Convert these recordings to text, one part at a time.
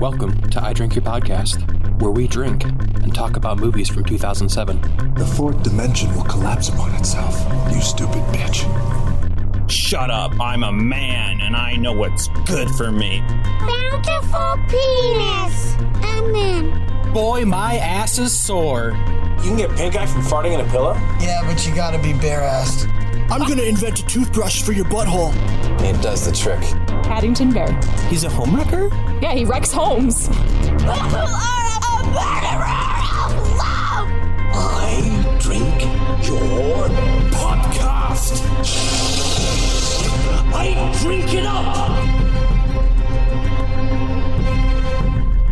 Welcome to I Drink Your Podcast, where we drink and talk about movies from 2007. The fourth dimension will collapse upon itself, you stupid bitch. Shut up, I'm a man and I know what's good for me. Bountiful penis. Amen. Boy, my ass is sore. You can get pink eye from farting in a pillow? Yeah, but you gotta be bare-assed. I'm gonna invent a toothbrush for your butthole. It does the trick. Paddington Bear. He's a homewrecker? Yeah, he wrecks homes. You are a murderer of love. I drink your podcast. I drink it up.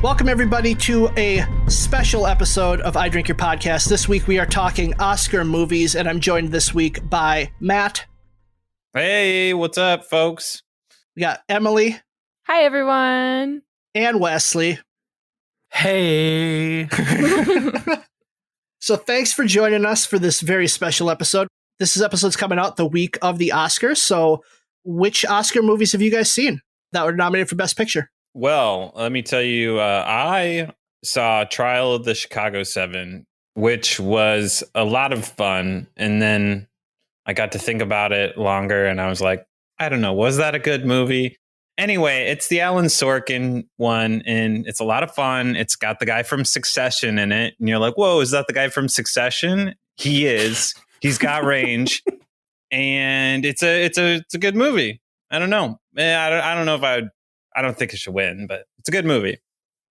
Welcome, everybody, to a special episode of I Drink Your Podcast. This week, we are talking Oscar movies, and I'm joined this week by Matt. Hey, what's up, folks? We got Emily. Hi, everyone. And Wesley. Hey! So thanks for joining us for this very special episode. This episode's coming out the week of the Oscars. So which Oscar movies have you guys seen that were nominated for Best Picture? Well, let me tell you, I saw Trial of the Chicago 7, which was a lot of fun. And then I got to think about it longer and I was like, I don't know, was that a good movie? Anyway, it's the Alan Sorkin one and it's a lot of fun. It's got the guy from Succession in it. And you're like, whoa, is that the guy from Succession? He is. He's got range. And it's a good movie. I don't know. I don't know if I don't think it should win, but it's a good movie.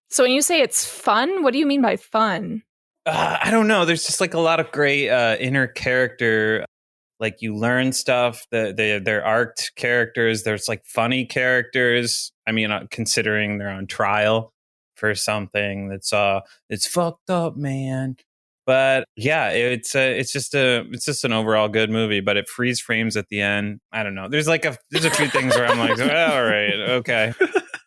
So when you say it's fun, what do you mean by fun? I don't know. There's just like a lot of great inner character. Like you learn stuff. They're arced characters. There's like funny characters. I mean, considering they're on trial for something that's it's fucked up, man. But yeah, it's just an overall good movie. But it freeze frames at the end. I don't know. There's a few things where I'm like, all right, okay.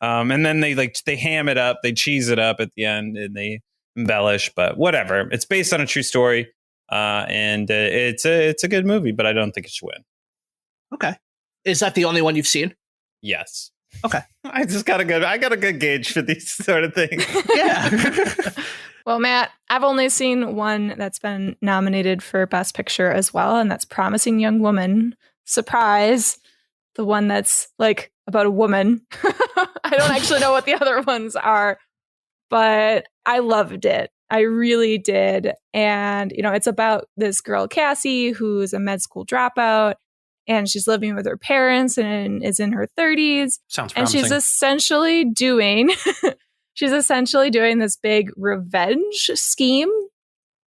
And then they ham it up, they cheese it up at the end, and they embellish. But whatever. It's based on a true story, and it's a good movie. But I don't think it should win. Okay, is that the only one you've seen? Yes. Okay, I got a good gauge for these sort of things. Yeah. Well, Matt, I've only seen one that's been nominated for Best Picture as well, and that's Promising Young Woman. Surprise. The one that's like about a woman. I don't actually know what the other ones are, but I loved it. I really did. And, it's about this girl, Cassie, who's a med school dropout, and she's living with her parents and is in her 30s. Sounds promising. And she's essentially doing this big revenge scheme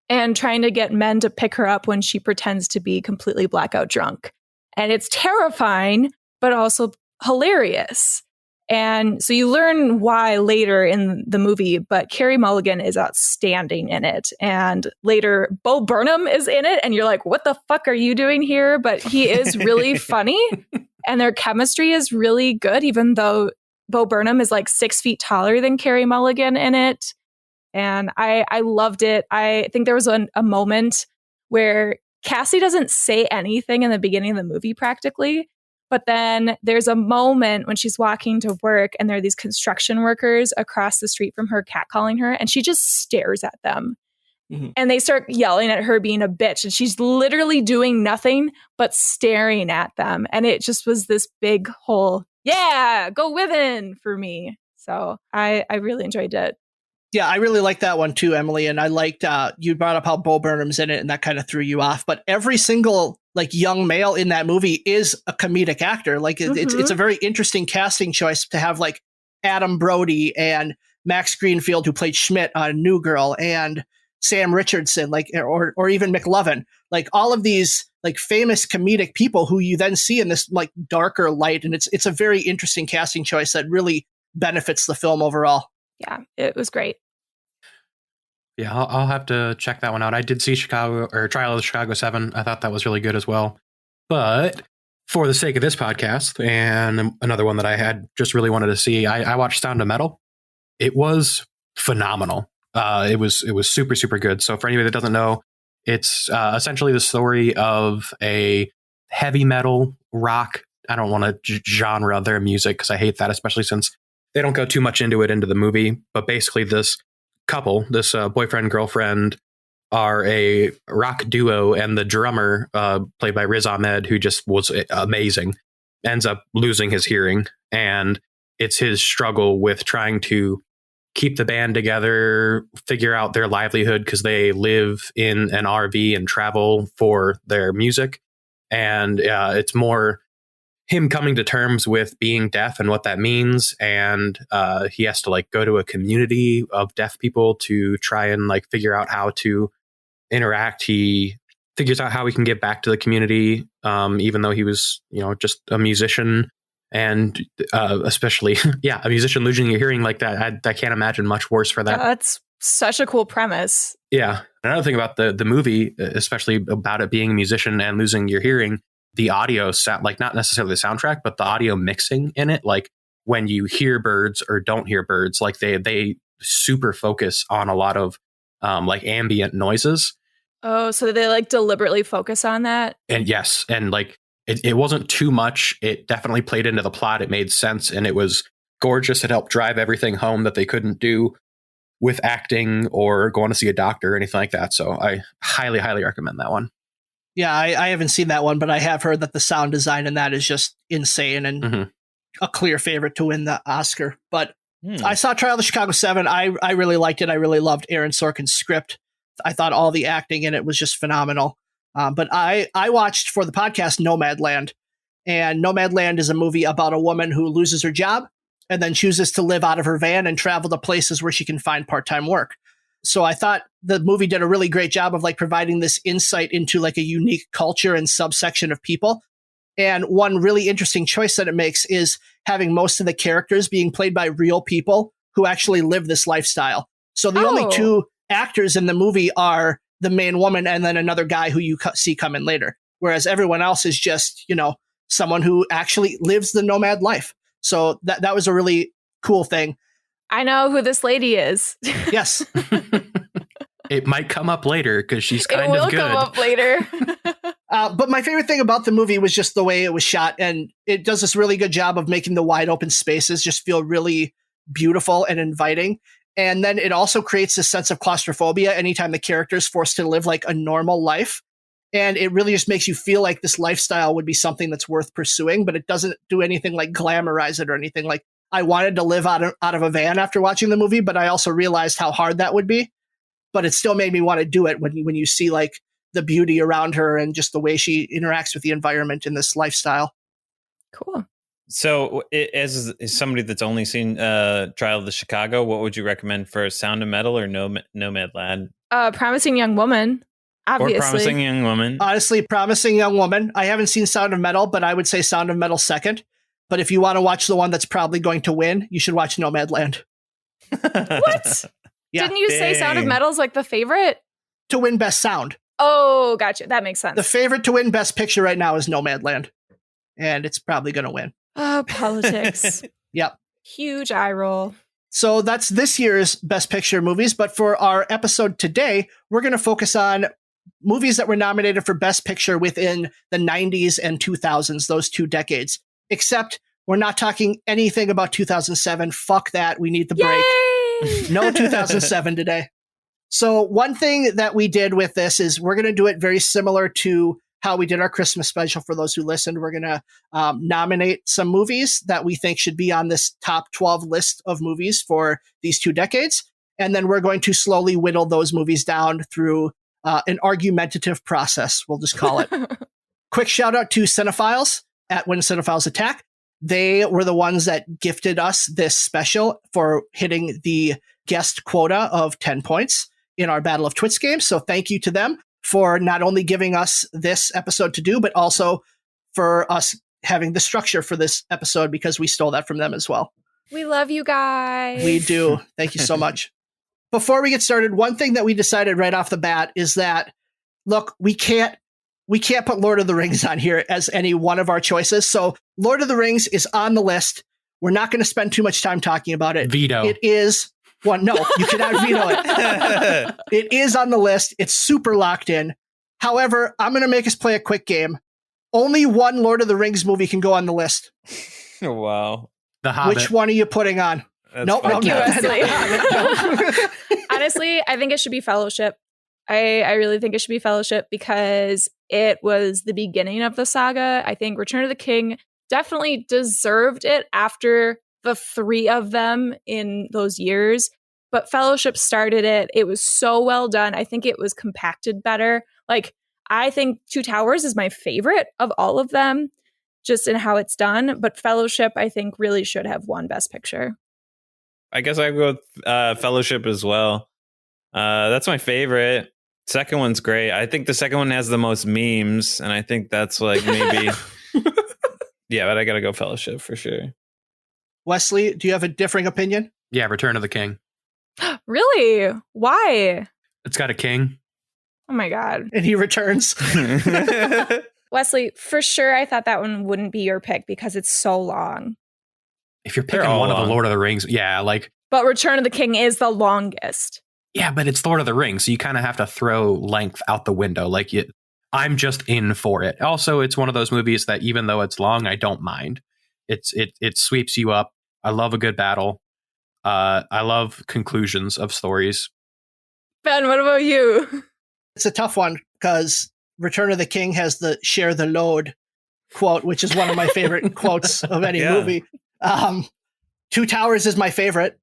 and trying to get men to pick her up when she pretends to be completely blackout drunk. And it's terrifying, but also hilarious. And so you learn why later in the movie, but Carey Mulligan is outstanding in it. And later, Bo Burnham is in it. And you're like, what the fuck are you doing here? But he is really funny. And their chemistry is really good, even though Bo Burnham is like 6 feet taller than Carey Mulligan in it. And I loved it. I think there was a moment where Cassie doesn't say anything in the beginning of the movie practically. But then there's a moment when she's walking to work and there are these construction workers across the street from her catcalling her. And she just stares at them. Mm-hmm. And they start yelling at her being a bitch. And she's literally doing nothing but staring at them. And it just was this big whole, yeah, go women for me. So I really enjoyed it. Yeah, I really like that one too, Emily. And I liked you brought up how Bo Burnham's in it, and that kind of threw you off. But every single young male in that movie is a comedic actor. It's a very interesting casting choice to have Adam Brody and Max Greenfield, who played Schmidt on New Girl, and Sam Richardson, or even McLovin. All of these famous comedic people who you then see in this darker light, and it's a very interesting casting choice that really benefits the film overall. Yeah, it was great. Yeah, I'll have to check that one out. I did see Trial of the Chicago 7. I thought that was really good as well. But for the sake of this podcast, and another one that I had just really wanted to see, I watched Sound of Metal. It was phenomenal. It was super, super good. So for anybody that doesn't know, it's essentially the story of a heavy metal rock. I don't want to genre their music because I hate that, especially since they don't go too much into the movie, but basically this couple, this boyfriend, girlfriend, are a rock duo, and the drummer, played by Riz Ahmed, who just was amazing, ends up losing his hearing. And it's his struggle with trying to keep the band together, figure out their livelihood, because they live in an RV and travel for their music. And it's more him coming to terms with being deaf and what that means. And he has to like go to a community of deaf people to try and like figure out how to interact. He figures out how he can get back to the community, even though he was, just a musician. And especially, a musician losing your hearing like that, I can't imagine much worse for that. That's such a cool premise. Yeah. Another thing about the movie, especially about it being a musician and losing your hearing, the audio sound, like not necessarily the soundtrack, but the audio mixing in it, like when you hear birds or don't hear birds, like they super focus on a lot of like ambient noises. Oh, so they like deliberately focus on that? And yes, and like it wasn't too much. It definitely played into the plot. It made sense, and it was gorgeous. It helped drive everything home that they couldn't do with acting or going to see a doctor or anything like that. So I highly, highly recommend that one. Yeah, I haven't seen that one, but I have heard that the sound design in that is just insane and a clear favorite to win the Oscar. But I saw Trial of the Chicago 7. I really liked it. I really loved Aaron Sorkin's script. I thought all the acting in it was just phenomenal. But I watched for the podcast Nomadland. And Nomadland is a movie about a woman who loses her job and then chooses to live out of her van and travel to places where she can find part-time work. So I thought the movie did a really great job of like providing this insight into like a unique culture and subsection of people. And one really interesting choice that it makes is having most of the characters being played by real people who actually live this lifestyle. So the only two actors in the movie are the main woman and then another guy who you see come in later. Whereas everyone else is just, someone who actually lives the nomad life. So that was a really cool thing. I know who this lady is. Yes. It might come up later because she's kind of good. It will come up later. But my favorite thing about the movie was just the way it was shot. And it does this really good job of making the wide open spaces just feel really beautiful and inviting. And then it also creates a sense of claustrophobia anytime the character is forced to live like a normal life. And it really just makes you feel like this lifestyle would be something that's worth pursuing, but it doesn't do anything like glamorize it or anything. Like I wanted to live out of a van after watching the movie, but I also realized how hard that would be. But it still made me want to do it when you see like the beauty around her and just the way she interacts with the environment in this lifestyle. Cool. So as somebody that's only seen Trial of the Chicago, what would you recommend for Sound of Metal or Nomadland? Promising Young Woman. Obviously. Or Promising Young Woman. Honestly, Promising Young Woman. I haven't seen Sound of Metal, but I would say Sound of Metal second. But if you want to watch the one that's probably going to win, you should watch Nomadland. What? Yeah. Didn't you say Sound of Metal's like the favorite? To win Best Sound. Oh, gotcha. That makes sense. The favorite to win Best Picture right now is Nomadland. And it's probably going to win. Oh, politics. Yep. Huge eye roll. So that's this year's Best Picture movies. But for our episode today, we're going to focus on movies that were nominated for Best Picture within the 90s and 2000s, those 2 decades. Except we're not talking anything about 2007. Fuck that. We need the break. Yay! No 2007 today. So one thing that we did with this is we're going to do it very similar to how we did our Christmas special. For those who listened, we're going to nominate some movies that we think should be on this top 12 list of movies for these 2 decades. And then we're going to slowly whittle those movies down through an argumentative process, we'll just call it. Quick shout out to Cinephiles at When Cinephiles Attack. They were the ones that gifted us this special for hitting the guest quota of 10 points in our Battle of Twits game. So thank you to them for not only giving us this episode to do, but also for us having the structure for this episode because we stole that from them as well. We love you guys. We do. Thank you so much. Before we get started, one thing that we decided right off the bat is that, look, we can't put Lord of the Rings on here as any one of our choices. So Lord of the Rings is on the list. We're not going to spend too much time talking about it. Veto. It is one. No, you cannot veto it. It is on the list. It's super locked in. However, I'm going to make us play a quick game. Only one Lord of the Rings movie can go on the list. Wow. The Hobbit. Which one are you putting on? Nope. Fuck you, Wesley. Honestly, I think it should be Fellowship. I really think it should be Fellowship because it was the beginning of the saga. I think Return of the King definitely deserved it after the three of them in those years. But Fellowship started it. It was so well done. I think it was compacted better. Like, I think Two Towers is my favorite of all of them, just in how it's done. But Fellowship, I think, really should have won Best Picture. I guess I go with Fellowship as well. That's my favorite. Second one's great. I think the second one has the most memes, and I think that's like maybe... Yeah, but I gotta go Fellowship for sure. Wesley, do you have a differing opinion? Yeah, Return of the King. Really? Why? It's got a king. Oh my God. And he returns. Wesley, for sure, I thought that one wouldn't be your pick because it's so long. If you're picking one of the Lord of the Rings, yeah, like... But Return of the King is the longest. Yeah, but it's Lord of the Rings, so you kind of have to throw length out the window. Like, I'm just in for it. Also, it's one of those movies that even though it's long, I don't mind. It sweeps you up. I love a good battle. I love conclusions of stories. Ben, what about you? It's a tough one because Return of the King has the share the load quote, which is one of my favorite quotes of any movie. Two Towers is my favorite.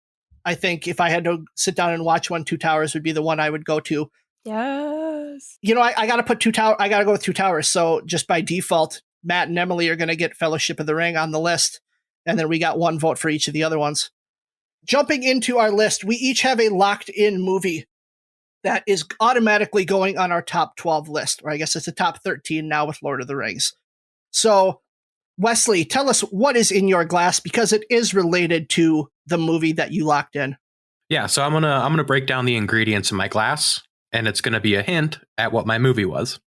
I think if I had to sit down and watch one, Two Towers would be the one I would go to. Yes. You know, I got to put I got to go with Two Towers. So just by default, Matt and Emily are going to get Fellowship of the Ring on the list. And then we got one vote for each of the other ones. Jumping into our list, we each have a locked in movie that is automatically going on our top 12 list, or I guess it's a top 13 now with Lord of the Rings. So, Wesley, tell us what is in your glass because it is related to the movie that you locked in. Yeah, so I'm gonna break down the ingredients in my glass, and it's gonna be a hint at what my movie was.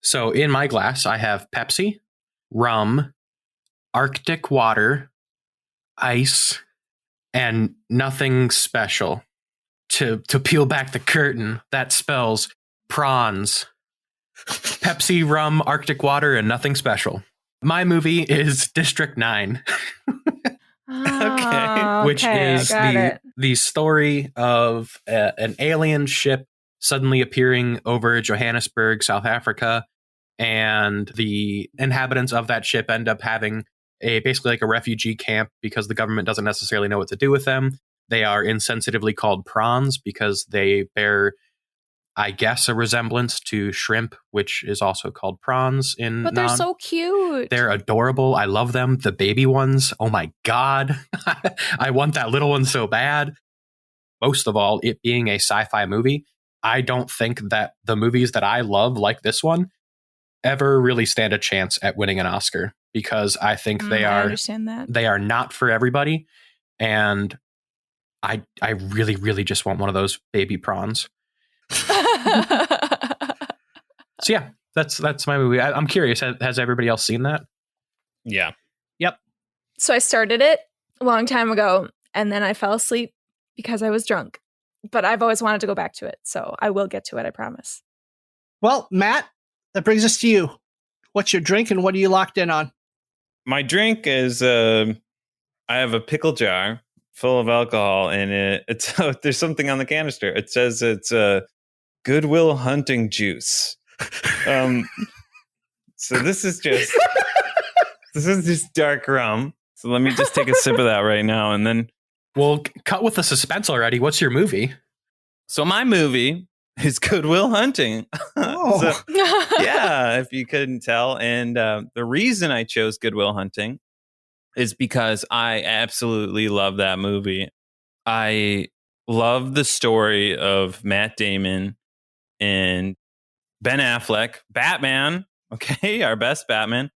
So in my glass, I have Pepsi, rum, Arctic water, ice, and nothing special. To peel back the curtain, that spells prawns. Pepsi, rum, Arctic water, and nothing special. My movie is District 9. Okay. Which is the story of an alien ship suddenly appearing over Johannesburg, South Africa, and the inhabitants of that ship end up having basically like a refugee camp because the government doesn't necessarily know what to do with them. They are insensitively called prawns because they bear, I guess, a resemblance to shrimp, which is also called prawns in But they're so cute. They're adorable. I love them. The baby ones. Oh my God. I want that little one so bad. Most of all, it being a sci-fi movie, I don't think that the movies that I love, like this one, ever really stand a chance at winning an Oscar because I think I understand that. They are not for everybody. And I really, really just want one of those baby prawns. So yeah, that's my movie. I'm curious. Has everybody else seen that? Yeah. Yep. So I started it a long time ago, and then I fell asleep because I was drunk. But I've always wanted to go back to it, so I will get to it, I promise. Well, Matt, that brings us to you. What's your drink and what are you locked in on? My drink is I have a pickle jar full of alcohol in it. It's there's something on the canister. It says it's Goodwill Hunting juice. So this is just dark rum. So let me just take a sip of that right now, and then we'll cut with the suspense already. What's your movie? So my movie is Goodwill Hunting. Oh. So, yeah, if you couldn't tell. And the reason I chose Goodwill Hunting is because I absolutely love that movie. I love the story of Matt Damon and Ben Affleck, Batman, okay, our best Batman.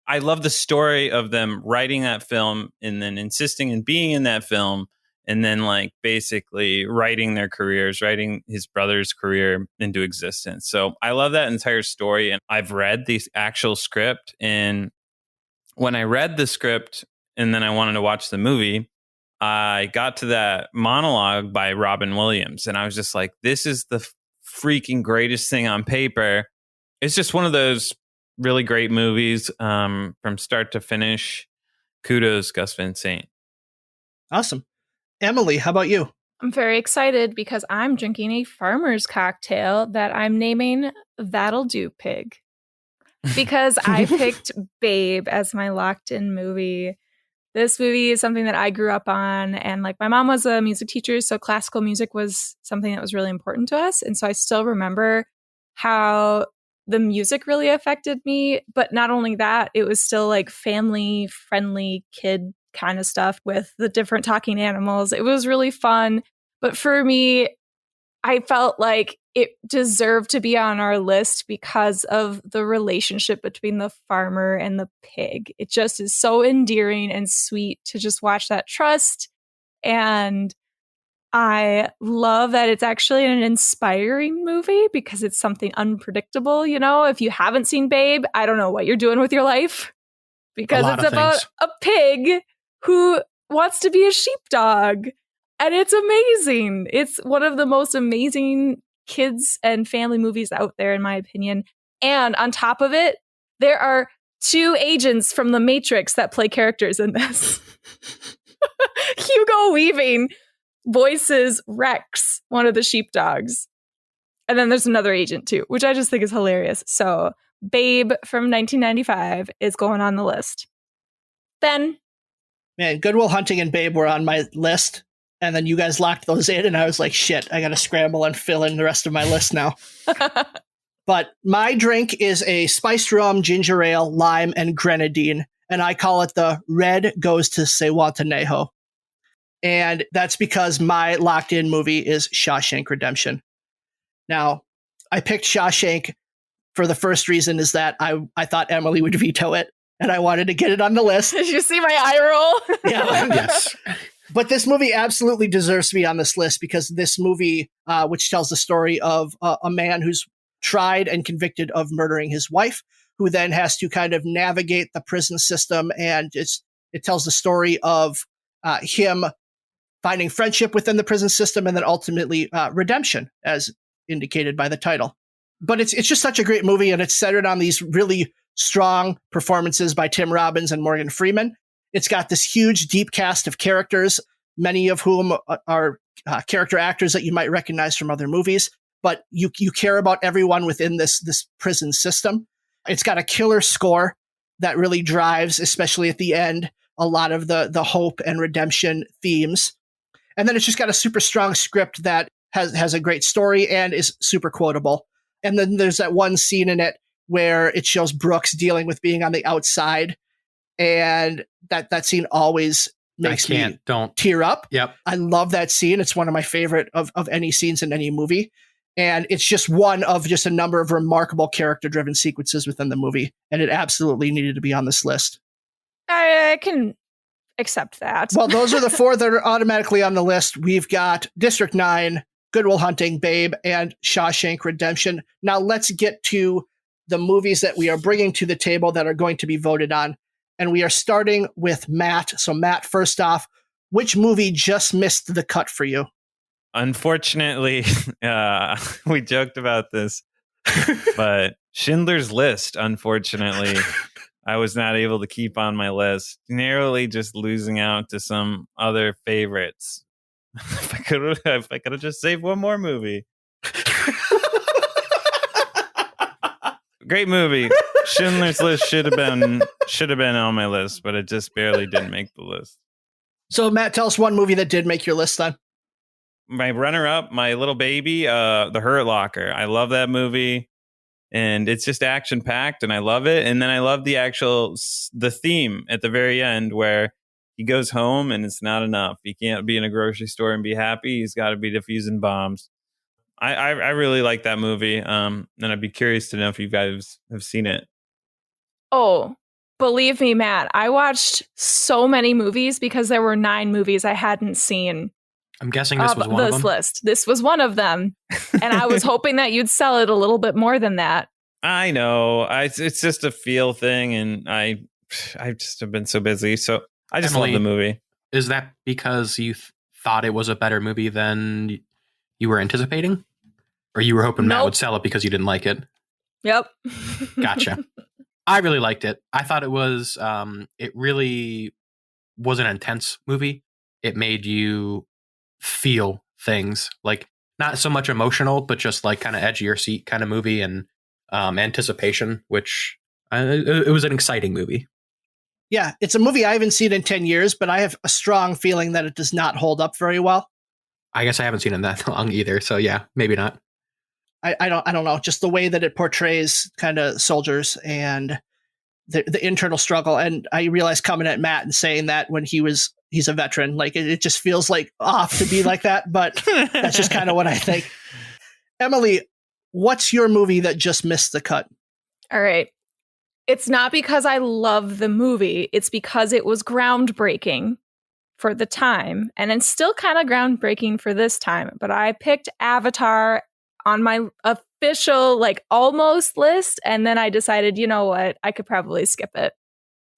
I love the story of them writing that film and then insisting in being in that film and then like basically writing their careers, writing his brother's career into existence. So I love that entire story. And I've read the actual script. And when I read the script and then I wanted to watch the movie, I got to that monologue by Robin Williams. And I was just like, this is the freaking greatest thing on paper. It's just one of those really great movies from start to finish. Kudos, Gus Van Sant. Awesome. Emily, how about you? I'm very excited because I'm drinking a farmer's cocktail that I'm naming That'll Do Pig. Because I picked Babe as my locked in movie. This movie is something that I grew up on. And like my mom was a music teacher, so classical music was something that was really important to us. And so I still remember how the music really affected me. But not only that, it was still like family friendly kid kind of stuff with the different talking animals. It was really fun. But for me, I felt like it deserved to be on our list because of the relationship between the farmer and the pig. It just is so endearing and sweet to just watch that trust. And I love that it's actually an inspiring movie because it's something unpredictable. You know, if you haven't seen Babe, I don't know what you're doing with your life because it's about a pig who wants to be a sheepdog. And it's amazing. It's one of the most amazing kids and family movies out there, in my opinion. And on top of it, there are 2 agents from The Matrix that play characters in this. Hugo Weaving voices Rex, one of the sheepdogs. And then there's another agent too, which I just think is hilarious. So Babe from 1995 is going on the list. Ben? Man, Good Will Hunting and Babe were on my list. And then you guys locked those in, and I was like, shit, I got to scramble and fill in the rest of my list now. But my drink is a spiced rum, ginger ale, lime, and grenadine. And I call it the Red Goes to Sewatenejo. And that's because my locked-in movie is Shawshank Redemption. Now, I picked Shawshank for the first reason is that I thought Emily would veto it, and I wanted to get it on the list. Did you see my eye roll? Yeah. Yes. But this movie absolutely deserves to be on this list because this movie, which tells the story of a man who's tried and convicted of murdering his wife, who then has to kind of navigate the prison system. And it tells the story of him finding friendship within the prison system and then ultimately redemption, as indicated by the title. But it's just such a great movie, and it's centered on these really strong performances by Tim Robbins and Morgan Freeman. It's got this huge, deep cast of characters, many of whom are character actors that you might recognize from other movies, but you care about everyone within this prison system. It's got a killer score that really drives, especially at the end, a lot of the hope and redemption themes. And then it's just got a super strong script that has a great story and is super quotable. And then there's that one scene in it where it shows Brooks dealing with being on the outside. And that scene always makes me tear up. Yep. I love that scene. It's one of my favorite of any scenes in any movie. And it's just one of just a number of remarkable character-driven sequences within the movie. And it absolutely needed to be on this list. I can accept that. Well, those are the 4 that are automatically on the list. We've got District 9, Good Will Hunting, Babe, and Shawshank Redemption. Now let's get to the movies that we are bringing to the table that are going to be voted on. And we are starting with Matt. So Matt, first off, which movie just missed the cut for you? Unfortunately, we joked about this, but Schindler's List, unfortunately, I was not able to keep on my list, narrowly just losing out to some other favorites. If I could have just saved one more movie. Great movie. Schindler's List should have been on my list, but it just barely didn't make the list. So Matt, tell us one movie that did make your list then. My runner-up, My Little Baby, The Hurt Locker. I love that movie, and it's just action-packed, and I love it. And then I love the theme at the very end where he goes home and it's not enough. He can't be in a grocery store and be happy. He's got to be defusing bombs. I really like that movie, and I'd be curious to know if you guys have seen it. Oh, believe me, Matt, I watched so many movies because there were 9 movies I hadn't seen. I'm guessing this was one of them. List. This was one of them, and I was hoping that you'd sell it a little bit more than that. I know, it's just a feel thing, and I just have been so busy, so I just love the movie. Is that because you thought it was a better movie than you were anticipating? Or you were hoping Matt would sell it because you didn't like it? Yep. Gotcha. I really liked it. I thought it was, it really was an intense movie. it made you feel things, like not so much emotional, but just like kind of edge of your seat kind of movie, and anticipation, which it was an exciting movie. Yeah, it's a movie I haven't seen in 10 years, but I have a strong feeling that it does not hold up very well. I guess I haven't seen it that long either, so yeah, maybe not. I don't know, just the way that it portrays kind of soldiers and the internal struggle. And I realized coming at Matt and saying that when he's a veteran, like it just feels like off to be like that, but that's just kind of what I think. Emily, what's your movie that just missed the cut? All right. It's not because I love the movie. It's because it was groundbreaking for the time. And it's still kind of groundbreaking for this time. But I picked Avatar on my official, like, almost list. And then I decided, you know what? I could probably skip it.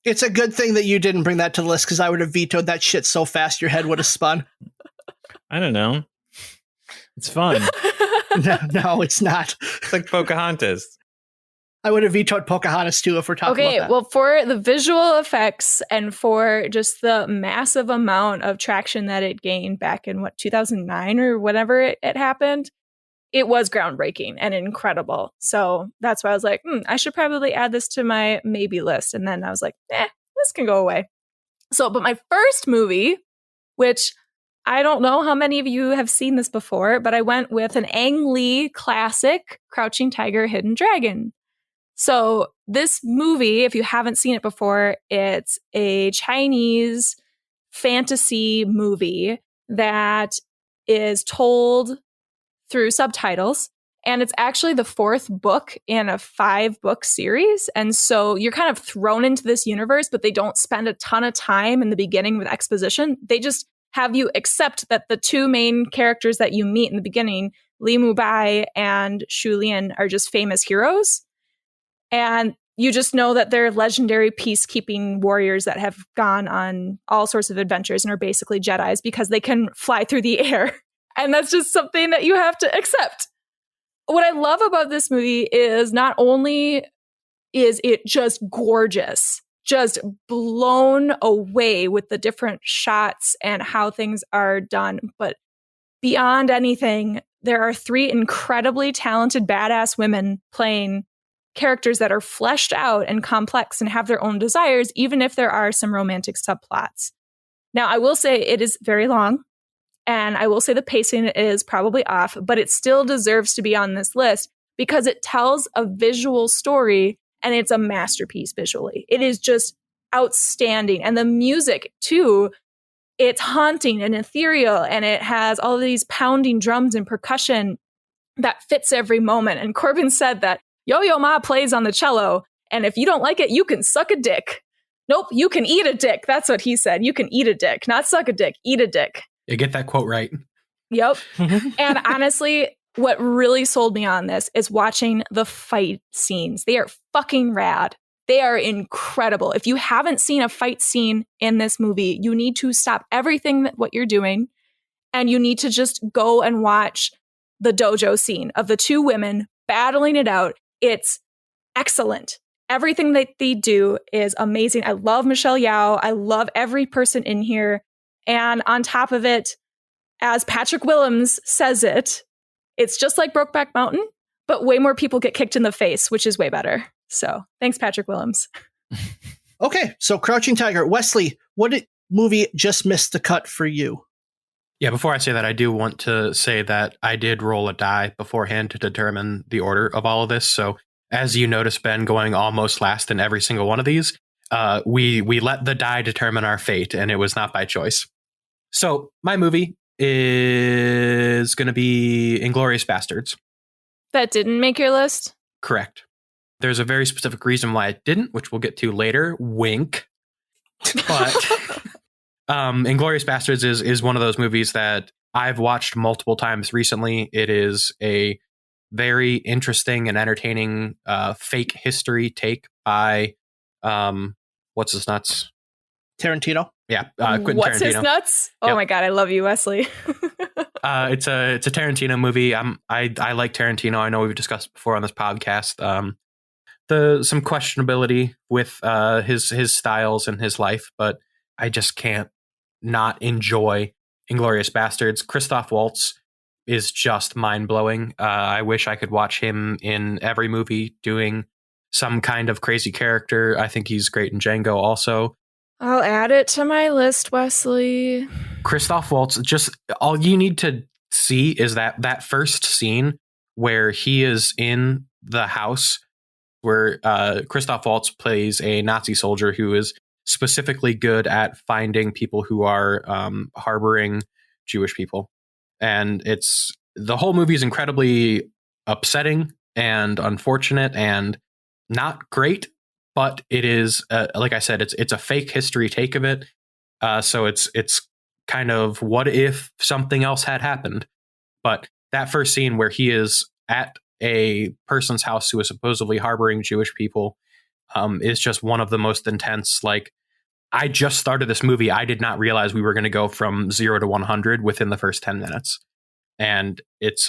It's a good thing that you didn't bring that to the list, because I would have vetoed that shit so fast your head would have spun. I don't know. It's fun. No, it's not. It's like Pocahontas. I would have vetoed Pocahontas too if we're talking about that. Well, for the visual effects and for just the massive amount of traction that it gained back in 2009 or whenever it happened, it was groundbreaking and incredible. So that's why I was like, I should probably add this to my maybe list. And then I was like, this can go away. So, but my first movie, which I don't know how many of you have seen this before, but I went with an Ang Lee classic, Crouching Tiger, Hidden Dragon. So this movie, if you haven't seen it before, it's a Chinese fantasy movie that is told through subtitles. And it's actually the 4th book in a 5-book series. And so you're kind of thrown into this universe, but they don't spend a ton of time in the beginning with exposition. They just have you accept that the 2 main characters that you meet in the beginning, Li Mubai and Shu Lian, are just famous heroes. And you just know that they're legendary peacekeeping warriors that have gone on all sorts of adventures and are basically Jedis because they can fly through the air. And that's just something that you have to accept. What I love about this movie is not only is it just gorgeous, just blown away with the different shots and how things are done, but beyond anything, there are 3 incredibly talented, badass women playing characters that are fleshed out and complex and have their own desires, even if there are some romantic subplots. Now, I will say it is very long, and I will say the pacing is probably off, but it still deserves to be on this list because it tells a visual story and it's a masterpiece visually. It is just outstanding. And the music, too, it's haunting and ethereal, and it has all these pounding drums and percussion that fits every moment. And Corbin said that Yo-Yo Ma plays on the cello, and if you don't like it, you can suck a dick. Nope, you can eat a dick. That's what he said. You can eat a dick, not suck a dick, eat a dick. You get that quote right. Yep. And honestly, what really sold me on this is watching the fight scenes. They are fucking rad. They are incredible. If you haven't seen a fight scene in this movie, you need to stop everything what you're doing, and you need to just go and watch the dojo scene of the 2 women battling it out. It's excellent. Everything that they do is amazing. I love Michelle Yeoh. I love every person in here. And on top of it, as Patrick Willems says it, it's just like Brokeback Mountain, but way more people get kicked in the face, which is way better. So thanks, Patrick Willems. Okay, so Crouching Tiger. Wesley, what movie just missed the cut for you? Yeah, before I say that, I do want to say that I did roll a die beforehand to determine the order of all of this. So as you notice, Ben, going almost last in every single one of these, we let the die determine our fate, and it was not by choice. So my movie is going to be Inglourious Bastards. That didn't make your list? Correct. There's a very specific reason why it didn't, which we'll get to later. Wink. But Inglourious Bastards is one of those movies that I've watched multiple times recently. It is a very interesting and entertaining fake history take by what's his nuts? Tarantino. Yeah, Quentin What's Tarantino. his nuts? Oh my god, I love you, Wesley. It's a Tarantino movie. I like Tarantino. I know we've discussed before on this podcast. Some questionability with his styles and his life, but I just can't not enjoy Inglourious Bastards. Christoph Waltz is just mind-blowing. I wish I could watch him in every movie doing some kind of crazy character. I think he's great in Django also. I'll add it to my list, Wesley. Christoph Waltz, just all you need to see is that first scene where he is in the house where Christoph Waltz plays a Nazi soldier who is specifically good at finding people who are harboring Jewish people. And the whole movie is incredibly upsetting and unfortunate and not great, but it is, like I said, it's a fake history take of it. So it's kind of what if something else had happened. But that first scene where he is at a person's house who is supposedly harboring Jewish people is just one of the most intense. Like, I just started this movie. I did not realize we were going to go from 0 to 100 within the first 10 minutes. And it's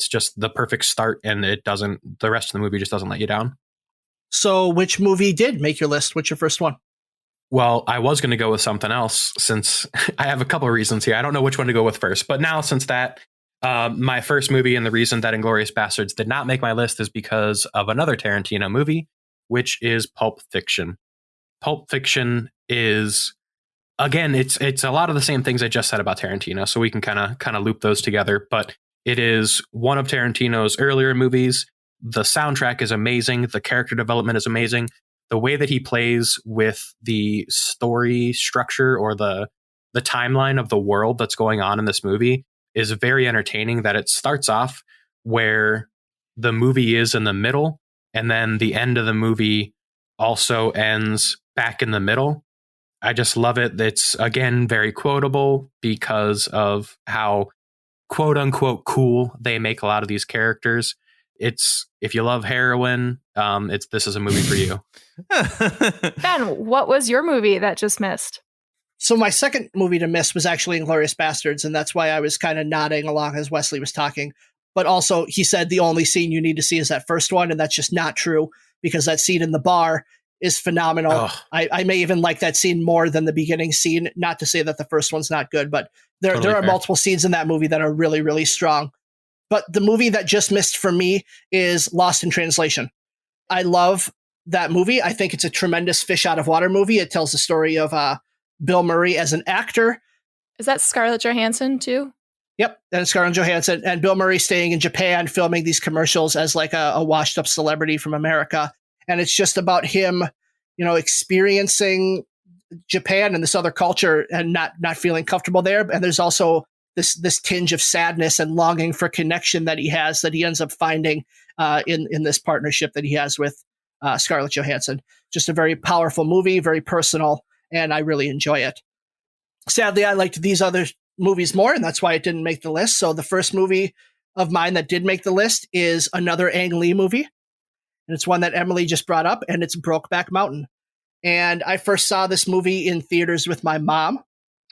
just the perfect start, and the rest of the movie just doesn't let you down. So which movie did make your list? What's your first one? Well, I was going to go with something else since I have a couple of reasons here. I don't know which one to go with first, but now since that, my first movie and the reason that Inglourious Bastards did not make my list is because of another Tarantino movie, which is Pulp Fiction. Pulp Fiction is, again, it's a lot of the same things I just said about Tarantino, so we can kind of loop those together, but it is one of Tarantino's earlier movies. The soundtrack is amazing. The character development is amazing. The way that he plays with the story structure or the timeline of the world that's going on in this movie is very entertaining. That it starts off where the movie is in the middle, and then the end of the movie also ends back in the middle. I just love it. It's, again, very quotable because of how quote unquote cool they make a lot of these characters. If you love heroin, this is a movie for you. Ben, what was your movie that just missed? So my second movie to miss was actually Inglourious Bastards, and that's why I was kind of nodding along as Wesley was talking. But also, he said the only scene you need to see is that first one, and that's just not true, because that scene in the bar is phenomenal. Oh. I may even like that scene more than the beginning scene. Not to say that the first one's not good, but there are fair. multiple scenes in that movie that are really, really strong. But the movie that just missed for me is Lost in Translation. I love that movie. I think it's a tremendous fish out of water movie. It tells the story of Bill Murray as an actor. Is that Scarlett Johansson too? Yep, and Scarlett Johansson and Bill Murray staying in Japan, filming these commercials as like a washed up celebrity from America. And it's just about him, experiencing Japan and this other culture and not feeling comfortable there. And there's also this tinge of sadness and longing for connection that he ends up finding in this partnership that he has with Scarlett Johansson. Just a very powerful movie, very personal, and I really enjoy it. Sadly, I liked these other movies more, and that's why it didn't make the list. So the first movie of mine that did make the list is another Ang Lee movie, and it's one that Emily just brought up, and it's Brokeback Mountain. And I first saw this movie in theaters with my mom.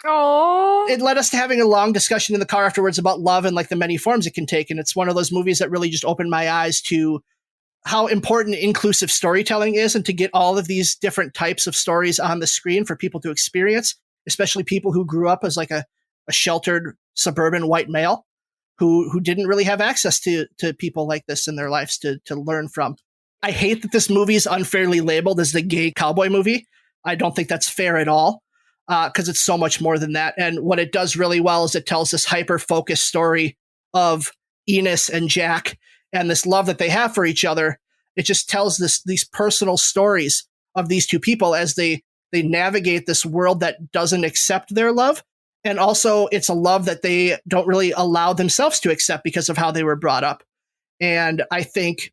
Oh, it led us to having a long discussion in the car afterwards about love and like the many forms it can take. And it's one of those movies that really just opened my eyes to how important inclusive storytelling is, and to get all of these different types of stories on the screen for people to experience, especially people who grew up as like a sheltered suburban white male who didn't really have access to people like this in their lives to learn from. I hate that this movie is unfairly labeled as the gay cowboy movie. I don't think that's fair at all. Because it's so much more than that. And what it does really well is it tells this hyper-focused story of Enos and Jack and this love that they have for each other. It just tells these personal stories of these two people as they navigate this world that doesn't accept their love. And also, it's a love that they don't really allow themselves to accept because of how they were brought up. And I think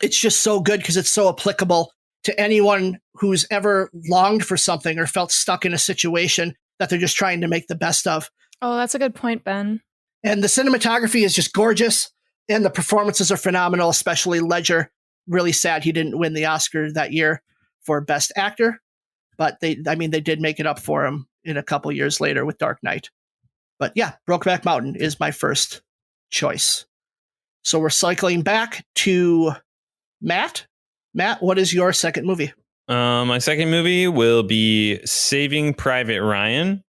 it's just so good because it's so applicable to anyone who's ever longed for something or felt stuck in a situation that they're just trying to make the best of. Oh, that's a good point, Ben. And the cinematography is just gorgeous, and the performances are phenomenal, especially Ledger. Really sad he didn't win the Oscar that year for Best Actor, but they did make it up for him in a couple years later with Dark Knight. But yeah, Brokeback Mountain is my first choice. So we're cycling back to Matt. Matt, what is your second movie? My second movie will be Saving Private Ryan.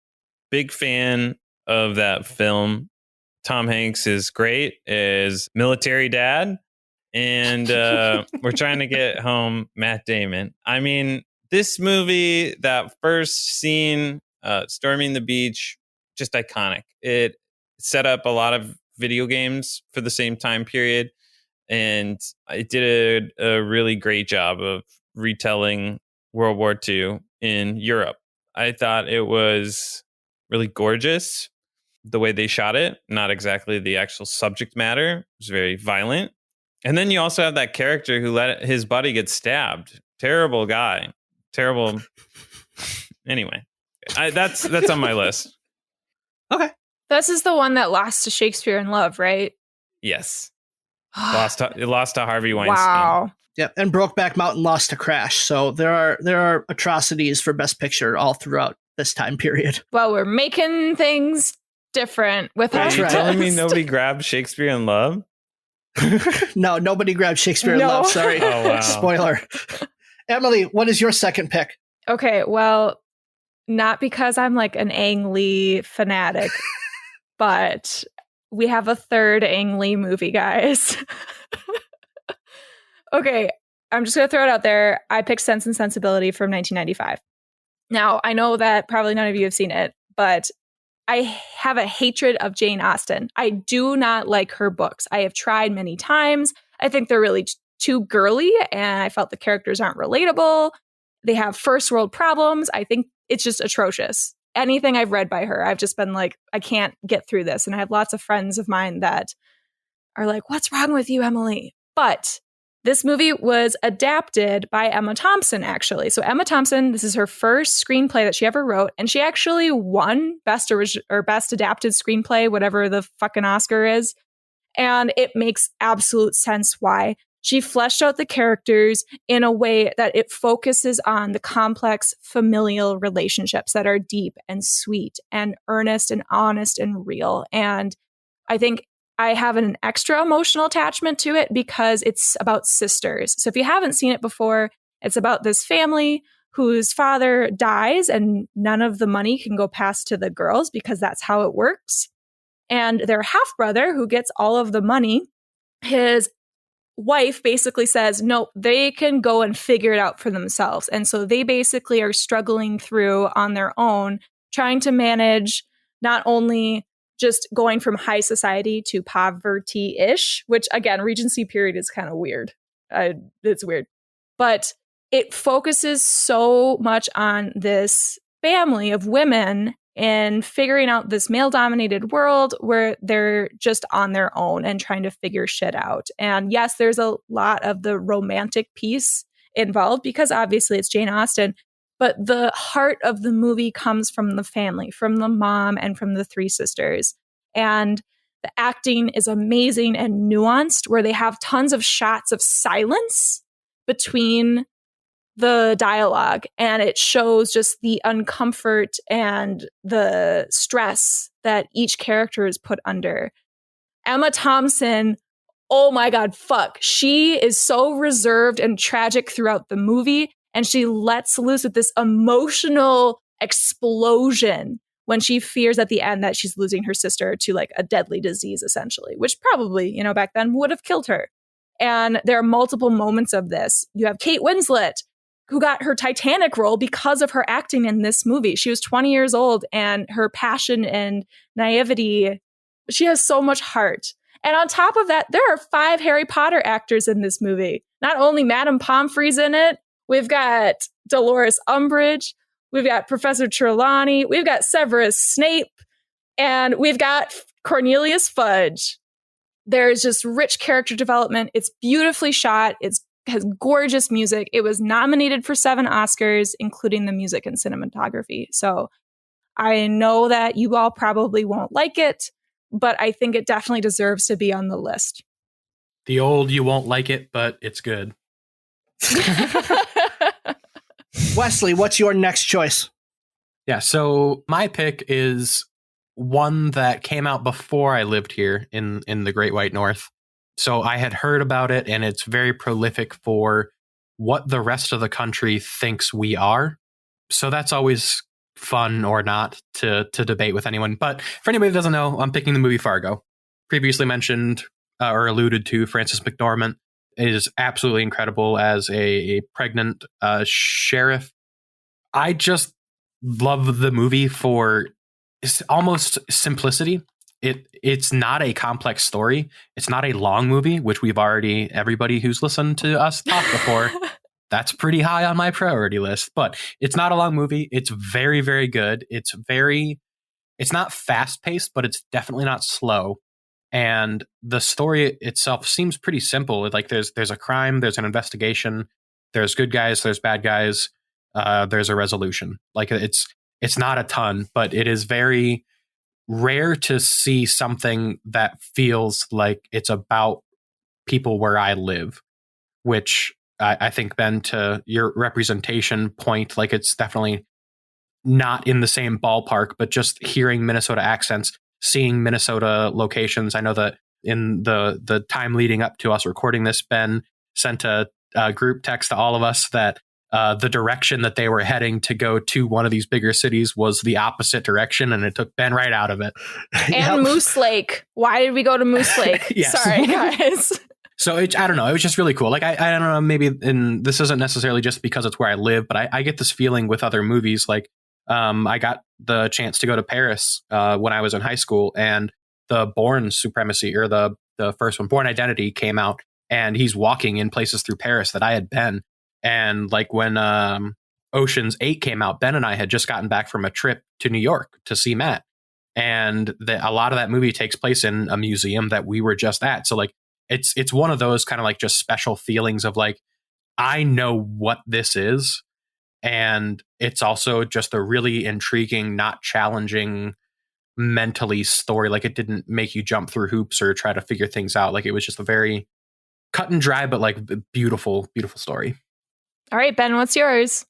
big fan of that film. Tom Hanks is great as military dad. And we're trying to get home Matt Damon. I mean, this movie, that first scene, storming the beach, just iconic. It set up a lot of video games for the same time period. And it did a really great job of retelling World War II in Europe. I thought it was really gorgeous, the way they shot it. Not exactly the actual subject matter. It was very violent. And then you also have that character who let his buddy get stabbed. Terrible guy. Terrible. Anyway, that's on my list. Okay. This is the one that lost to Shakespeare in Love, right? Yes. It lost to Harvey Weinstein. Wow. Yeah, and Brokeback Mountain lost to Crash. So there are atrocities for Best Picture all throughout this time period. Well, we're making things different with our Are you telling me list. nobody grabbed Shakespeare in Love? No, nobody grabbed Shakespeare in No. Love. Sorry. Oh, wow. Spoiler. Emily, what is your second pick? Okay, well, not because I'm like an Ang Lee fanatic, but we have a third Ang Lee movie, guys. Okay, I'm just going to throw it out there. I picked Sense and Sensibility from 1995. Now, I know that probably none of you have seen it, but I have a hatred of Jane Austen. I do not like her books. I have tried many times. I think they're really too girly, and I felt the characters aren't relatable. They have first world problems. I think it's just atrocious. Anything I've read by her, I've just been like, I can't get through this. And I have lots of friends of mine that are like, what's wrong with you, Emily? But this movie was adapted by Emma Thompson, actually. So Emma Thompson, this is her first screenplay that she ever wrote, and she actually won Best Adapted Screenplay, whatever the fucking Oscar is. And it makes absolute sense why. She fleshed out the characters in a way that it focuses on the complex familial relationships that are deep and sweet and earnest and honest and real. And I think I have an extra emotional attachment to it because it's about sisters. So if you haven't seen it before, it's about this family whose father dies and none of the money can go past to the girls because that's how it works. And their half brother, who gets all of the money, his wife basically says, no, they can go and figure it out for themselves. And so they basically are struggling through on their own, trying to manage not only just going from high society to poverty-ish, which again, Regency period is kind of weird. It's weird. But it focuses so much on this family of women and figuring out this male-dominated world where they're just on their own and trying to figure shit out. And yes, there's a lot of the romantic piece involved because obviously it's Jane Austen, but the heart of the movie comes from the family, from the mom and from the three sisters. And the acting is amazing and nuanced, where they have tons of shots of silence between the dialogue, and it shows just the uncomfort and the stress that each character is put under. Emma Thompson, oh my God, fuck. She is so reserved and tragic throughout the movie, and she lets loose with this emotional explosion when she fears at the end that she's losing her sister to like a deadly disease, essentially, which probably, back then would have killed her. And there are multiple moments of this. You have Kate Winslet, who got her Titanic role because of her acting in this movie. She was 20 years old, and her passion and naivety, she has so much heart. And on top of that, there are 5 Harry Potter actors in this movie. Not only Madame Pomfrey's in it, we've got Dolores Umbridge, we've got Professor Trelawney, we've got Severus Snape, and we've got Cornelius Fudge. There's just rich character development. It's beautifully shot. It has gorgeous music. It was nominated for 7 Oscars, including the music and cinematography. So I know that you all probably won't like it, but I think it definitely deserves to be on the list. The old you won't like it, but it's good. Wesley, what's your next choice? Yeah, so my pick is one that came out before I lived here in the Great White North. So I had heard about it, and it's very prolific for what the rest of the country thinks we are. So that's always fun or not to debate with anyone. But for anybody that doesn't know, I'm picking the movie Fargo. Previously mentioned or alluded to, Frances McDormand is absolutely incredible as a pregnant sheriff. I just love the movie for almost simplicity. It's not a complex story. It's not a long movie, which everybody who's listened to us talk before, that's pretty high on my priority list. But it's not a long movie. It's very, very good. It's not fast paced, but it's definitely not slow. And the story itself seems pretty simple. Like there's a crime, there's an investigation, there's good guys, there's bad guys, there's a resolution. Like it's not a ton, but it is very rare to see something that feels like it's about people where I live, which I think, Ben, to your representation point, like it's definitely not in the same ballpark, but just hearing Minnesota accents, seeing Minnesota locations. I know that in the time leading up to us recording this, Ben sent a group text to all of us that the direction that they were heading to go to one of these bigger cities was the opposite direction, and it took Ben right out of it. And Moose Lake. Why did we go to Moose Lake? Yes. Sorry, guys. So I don't know. It was just really cool. Like I don't know. Maybe this isn't necessarily just because it's where I live, but I get this feeling with other movies. Like I got the chance to go to Paris when I was in high school, and the Bourne Supremacy, or the first one, Bourne Identity, came out, and he's walking in places through Paris that I had been. And like when Ocean's 8 came out, Ben and I had just gotten back from a trip to New York to see Matt. And a lot of that movie takes place in a museum that we were just at. So like it's one of those kind of like just special feelings of like, I know what this is. And it's also just a really intriguing, not challenging mentally story. Like it didn't make you jump through hoops or try to figure things out. Like it was just a very cut and dry, but like beautiful, beautiful story. All right, Ben, what's yours?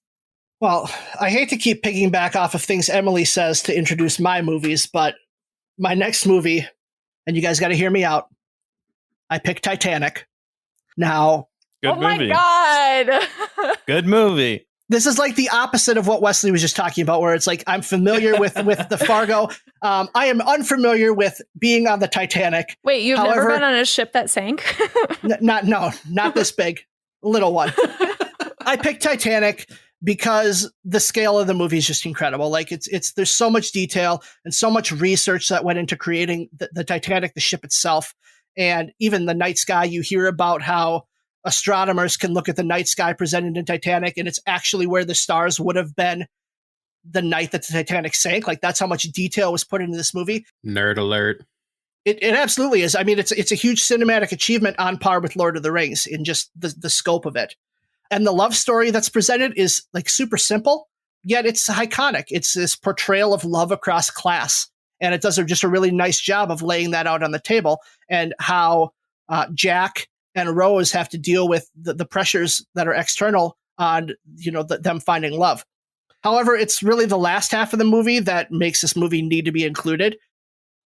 Well, I hate to keep piggyback off of things Emily says to introduce my movies, but my next movie, and you guys got to hear me out, I picked Titanic. Now, good movie. My God. Good movie. This is like the opposite of what Wesley was just talking about, where it's like I'm familiar with the Fargo. I am unfamiliar with being on the Titanic. Wait, you've never been on a ship that sank? Not this big, little one. I picked Titanic because the scale of the movie is just incredible. Like there's so much detail and so much research that went into creating the Titanic, the ship itself, and even the night sky. You hear about how astronomers can look at the night sky presented in Titanic, and it's actually where the stars would have been the night that the Titanic sank. Like that's how much detail was put into this movie. Nerd alert. It absolutely is. I mean, it's a huge cinematic achievement on par with Lord of the Rings in just the scope of it. And the love story that's presented is like super simple, yet it's iconic. It's this portrayal of love across class. And it does just a really nice job of laying that out on the table, and how Jack and Rose have to deal with the pressures that are external on, them finding love. However, it's really the last half of the movie that makes this movie need to be included.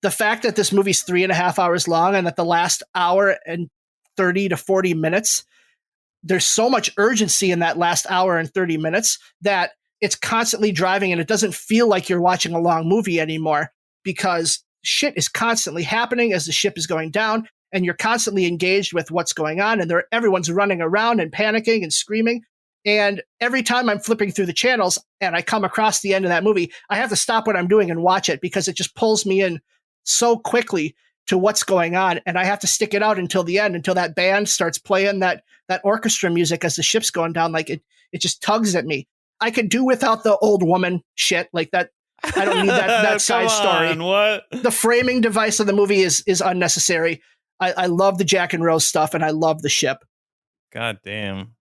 The fact that this movie's 3.5 hours long, and that the last hour and 30 to 40 minutes, there's so much urgency in that last hour and 30 minutes that it's constantly driving, and it doesn't feel like you're watching a long movie anymore, because shit is constantly happening as the ship is going down, and you're constantly engaged with what's going on, and everyone's running around and panicking and screaming. And every time I'm flipping through the channels and I come across the end of that movie, I have to stop what I'm doing and watch it, because it just pulls me in so quickly to what's going on. And I have to stick it out until the end, until that band starts playing that orchestra music as the ship's going down. Like it just tugs at me. I could do without the old woman shit like that. I don't need that side story. What? The framing device of the movie is unnecessary. I love the Jack and Rose stuff, and I love the ship. God damn.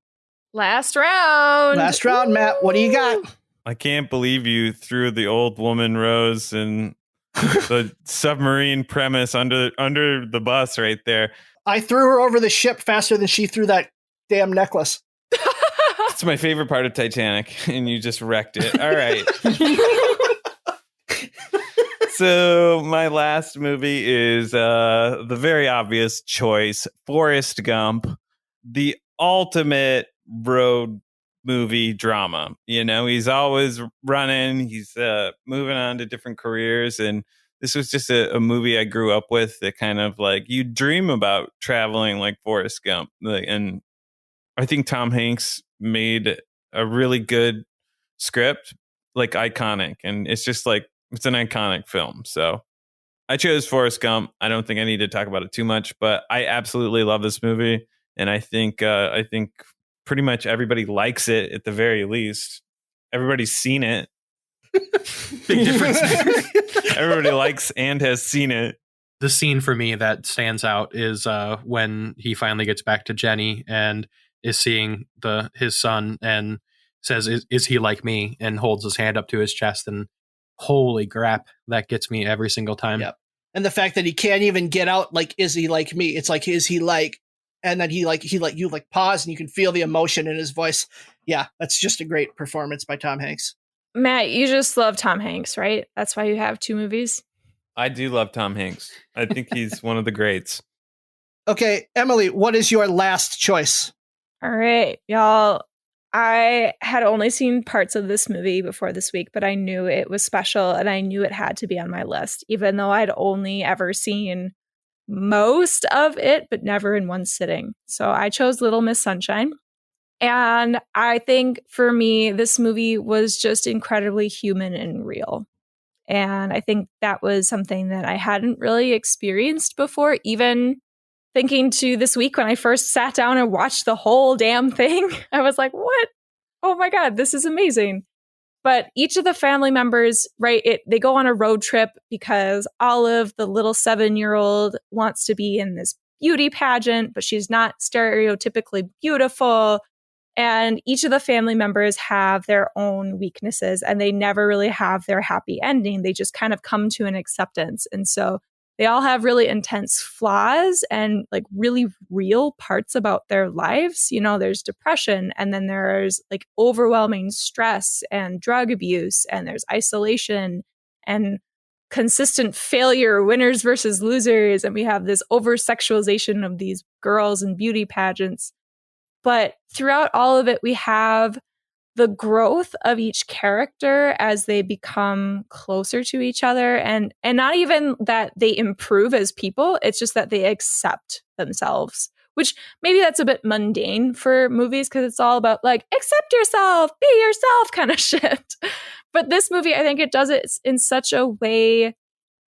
Last round. Ooh. Matt. What do you got? I can't believe you threw the old woman Rose and the submarine premise under the bus right there. I threw her over the ship faster than she threw that damn necklace. It's my favorite part of Titanic, and you just wrecked it. All right. So my last movie is the very obvious choice, Forrest Gump, the ultimate road movie drama. He's always running. He's moving on to different careers. And this was just a movie I grew up with that kind of like you dream about traveling like Forrest Gump. And I think Tom Hanks made a really good script, like iconic. And it's just like, it's an iconic film. So I chose Forrest Gump. I don't think I need to talk about it too much, but I absolutely love this movie. And I think pretty much everybody likes it at the very least. Everybody's seen it. Big difference. Everybody likes and has seen it. The scene for me that stands out is when he finally gets back to Jenny and is seeing his son and says, is he like me? And holds his hand up to his chest, and holy crap, that gets me every single time. Yep. And the fact that he can't even get out, like, is he like me? It's like, is he like, and then you pause and you can feel the emotion in his voice. Yeah, that's just a great performance by Tom Hanks. Matt, you just love Tom Hanks, right? That's why you have 2 movies. I do love Tom Hanks. I think he's one of the greats. Okay, Emily, what is your last choice? All right, y'all. I had only seen parts of this movie before this week, but I knew it was special and I knew it had to be on my list, even though I'd only ever seen most of it, but never in one sitting. So I chose Little Miss Sunshine. And I think for me, this movie was just incredibly human and real. And I think that was something that I hadn't really experienced before, even thinking to this week when I first sat down and watched the whole damn thing. I was like, what? Oh my God, this is amazing. But each of the family members, right, they go on a road trip because Olive, the little 7-year-old, wants to be in this beauty pageant, but she's not stereotypically beautiful. And each of the family members have their own weaknesses and they never really have their happy ending. They just kind of come to an acceptance. And so they all have really intense flaws and like really real parts about their lives. There's depression, and then there's like overwhelming stress and drug abuse, and there's isolation and consistent failure, winners versus losers. And we have this over sexualization of these girls in beauty pageants. But throughout all of it, we have the growth of each character as they become closer to each other, and not even that they improve as people. It's just that they accept themselves, which maybe that's a bit mundane for movies because it's all about like, accept yourself, be yourself kind of shit. But this movie, I think it does it in such a way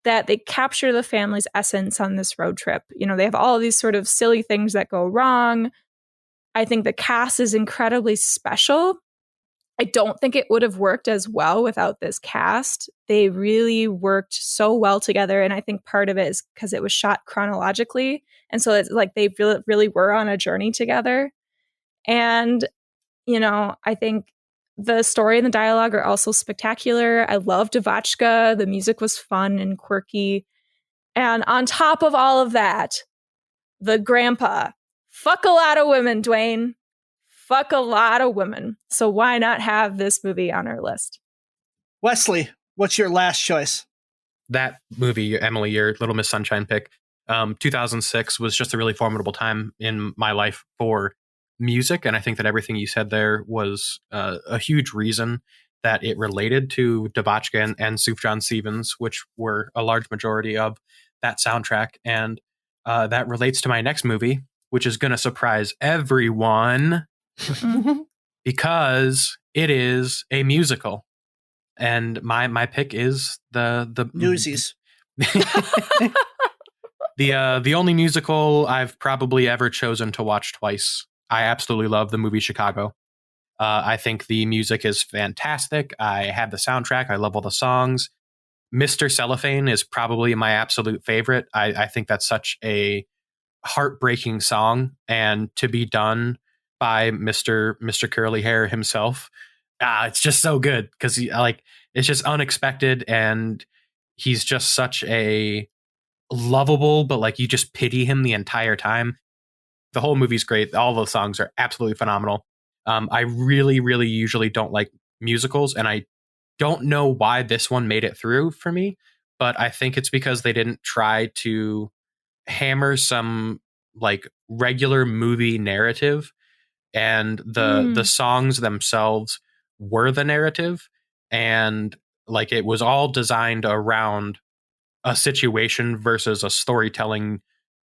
that they capture the family's essence on this road trip. They have all of these sort of silly things that go wrong. I think the cast is incredibly special. I don't think it would have worked as well without this cast. They really worked so well together. And I think part of it is because it was shot chronologically. And so it's like they really were on a journey together. And, I think the story and the dialogue are also spectacular. I love Devachka. The music was fun and quirky. And on top of all of that, the grandpa. Fuck a lot of women, Dwayne. Fuck a lot of women. So why not have this movie on our list? Wesley, what's your last choice? That movie, Emily, your Little Miss Sunshine pick, 2006 was just a really formidable time in my life for music. And I think that everything you said there was a huge reason that it related to Devachka and Sufjan Stevens, which were a large majority of that soundtrack. And that relates to my next movie, which is going to surprise everyone because it is a musical. And my pick is the Newsies. The only musical I've probably ever chosen to watch twice. I absolutely love the movie Chicago. I think the music is fantastic. I have the soundtrack. I love all the songs. Mr. Cellophane is probably my absolute favorite. I think that's such a heartbreaking song, and to be done by Mr. Curly Hair himself, it's just so good because it's just unexpected, and he's just such a lovable, but you just pity him the entire time. The whole movie's great. All the songs are absolutely phenomenal. I really, really usually don't like musicals, and I don't know why this one made it through for me, but I think it's because they didn't try to hammer some regular movie narrative and the songs themselves were the narrative, and like it was all designed around a situation versus a storytelling,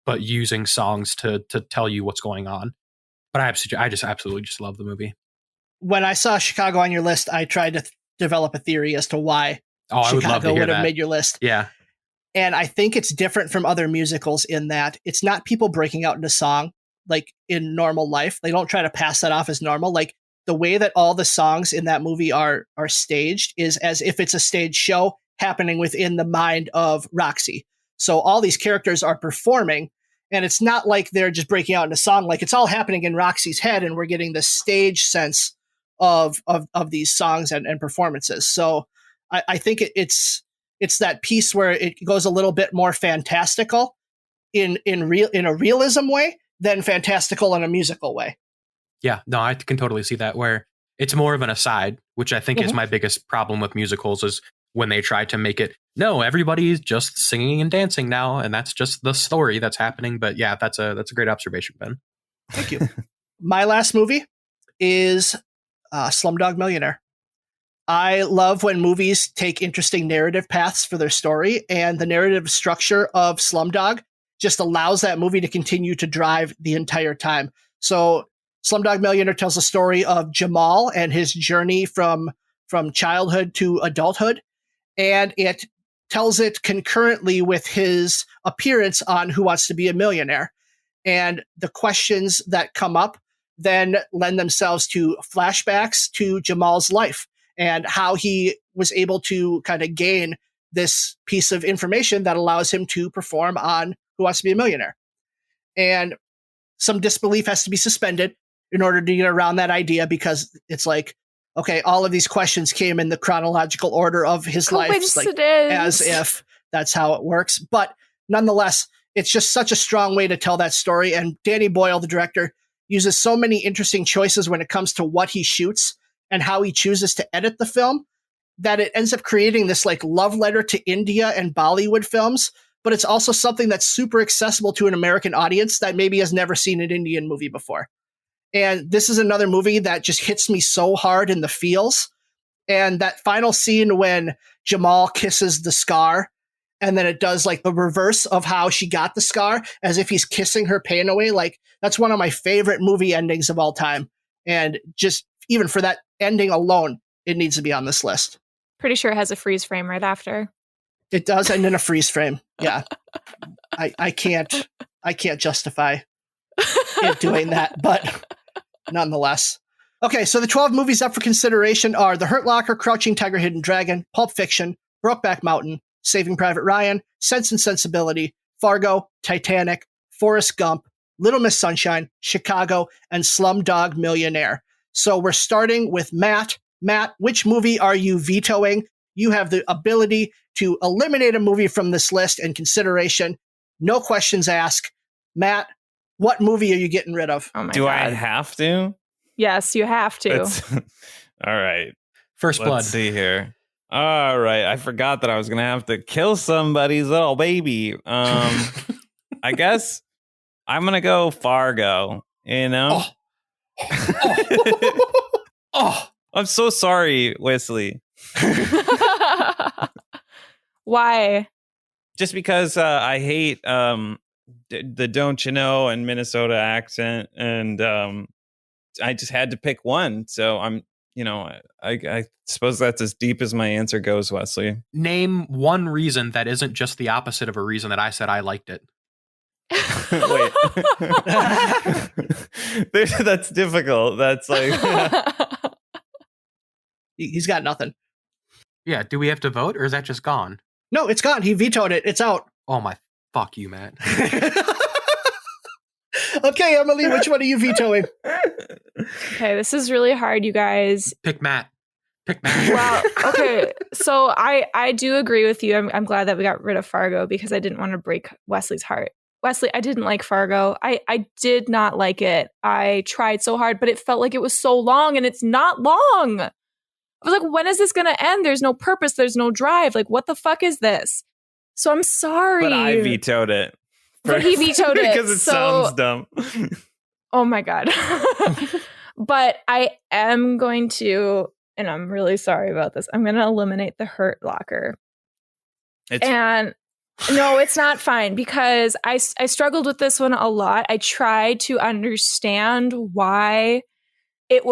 but using songs to tell you what's going on. But I just absolutely just love the movie. When I saw Chicago on your list, I tried to develop a theory as to why I would love to hear would have that. made your list. Yeah. And I think it's different from other musicals in that it's not people breaking out into song like in normal life. They don't try to pass that off as normal. Like the way that all the songs in that movie are staged is as if it's a stage show happening within the mind of Roxy. So all these characters are performing, and it's not like they're just breaking out into song. Like it's all happening in Roxy's head, and we're getting the stage sense of these songs and performances. So I think it's that piece where it goes a little bit more fantastical in a realism way than fantastical in a musical way. Yeah, no, I can totally see that, where it's more of an aside, which I think is my biggest problem with musicals, is when they try to make it, no, everybody's just singing and dancing now, and that's just the story that's happening. But yeah, that's a great observation, Ben. Thank you. My last movie is Slumdog Millionaire. I love when movies take interesting narrative paths for their story, and the narrative structure of Slumdog just allows that movie to continue to drive the entire time. So Slumdog Millionaire tells the story of Jamal and his journey from childhood to adulthood, and it tells it concurrently with his appearance on Who Wants to Be a Millionaire. And the questions that come up then lend themselves to flashbacks to Jamal's life and how he was able to kind of gain this piece of information that allows him to perform on Who Wants to Be a Millionaire. And some disbelief has to be suspended in order to get around that idea, because it's like, okay, all of these questions came in the chronological order of his life, like, as if that's how it works. But nonetheless, it's just such a strong way to tell that story. And Danny Boyle, the director, uses so many interesting choices when it comes to what he shoots and how he chooses to edit the film, that it ends up creating this like love letter to India and Bollywood films. But it's also something that's super accessible to an American audience that maybe has never seen an Indian movie before. And this is another movie that just hits me so hard in the feels. And that final scene when Jamal kisses the scar, and then it does like the reverse of how she got the scar, as if he's kissing her pain away. Like, that's one of my favorite movie endings of all time. And just even for that ending alone, it needs to be on this list. Pretty sure it has a freeze frame right after. It does end in a freeze frame. Yeah. I can't justify it doing that, but nonetheless. Okay, so the 12 movies up for consideration are The Hurt Locker, Crouching Tiger, Hidden Dragon, Pulp Fiction, Brokeback Mountain, Saving Private Ryan, Sense and Sensibility, Fargo, Titanic, Forrest Gump, Little Miss Sunshine, Chicago, and Slumdog Millionaire. So we're starting with Matt. Matt, which movie are you vetoing? You have the ability to eliminate a movie from this list and consideration. No questions asked. Matt, what movie are you getting rid of? Oh my Do God. I have to? Yes, you have to. All right. First Blood. Let's see here. All right. I forgot that I was going to have to kill somebody's little baby. I guess I'm going to go Fargo, you know? Oh. I'm so sorry, Wesley. Why? Just because I hate the don't you know and Minnesota accent, and I just had to pick one. So I'm, I suppose that's as deep as my answer goes, Wesley. Name one reason that isn't just the opposite of a reason that I said I liked it. Wait. That's difficult. That's like... He's got nothing. Yeah, do we have to vote, or is that just gone? No, it's gone. He vetoed it. It's out. Oh my, fuck you, Matt. Okay, Emily, which one are you vetoing? Okay, this is really hard, you guys. Pick Matt. Well, okay, so I do agree with you. I'm glad that we got rid of Fargo, because I didn't want to break Wesley's heart. Wesley, I didn't like Fargo. I did not like it. I tried so hard, but it felt like it was so long, and it's not long. I was like, when is this going to end? There's no purpose. There's no drive. Like, what the fuck is this? So I'm sorry. But I vetoed it. But he vetoed it. Because it sounds dumb. Oh my God. But I am going to, and I'm really sorry about this, I'm going to eliminate the Hurt Locker. And no, it's not fine, because I struggled with this one a lot. I tried to understand why it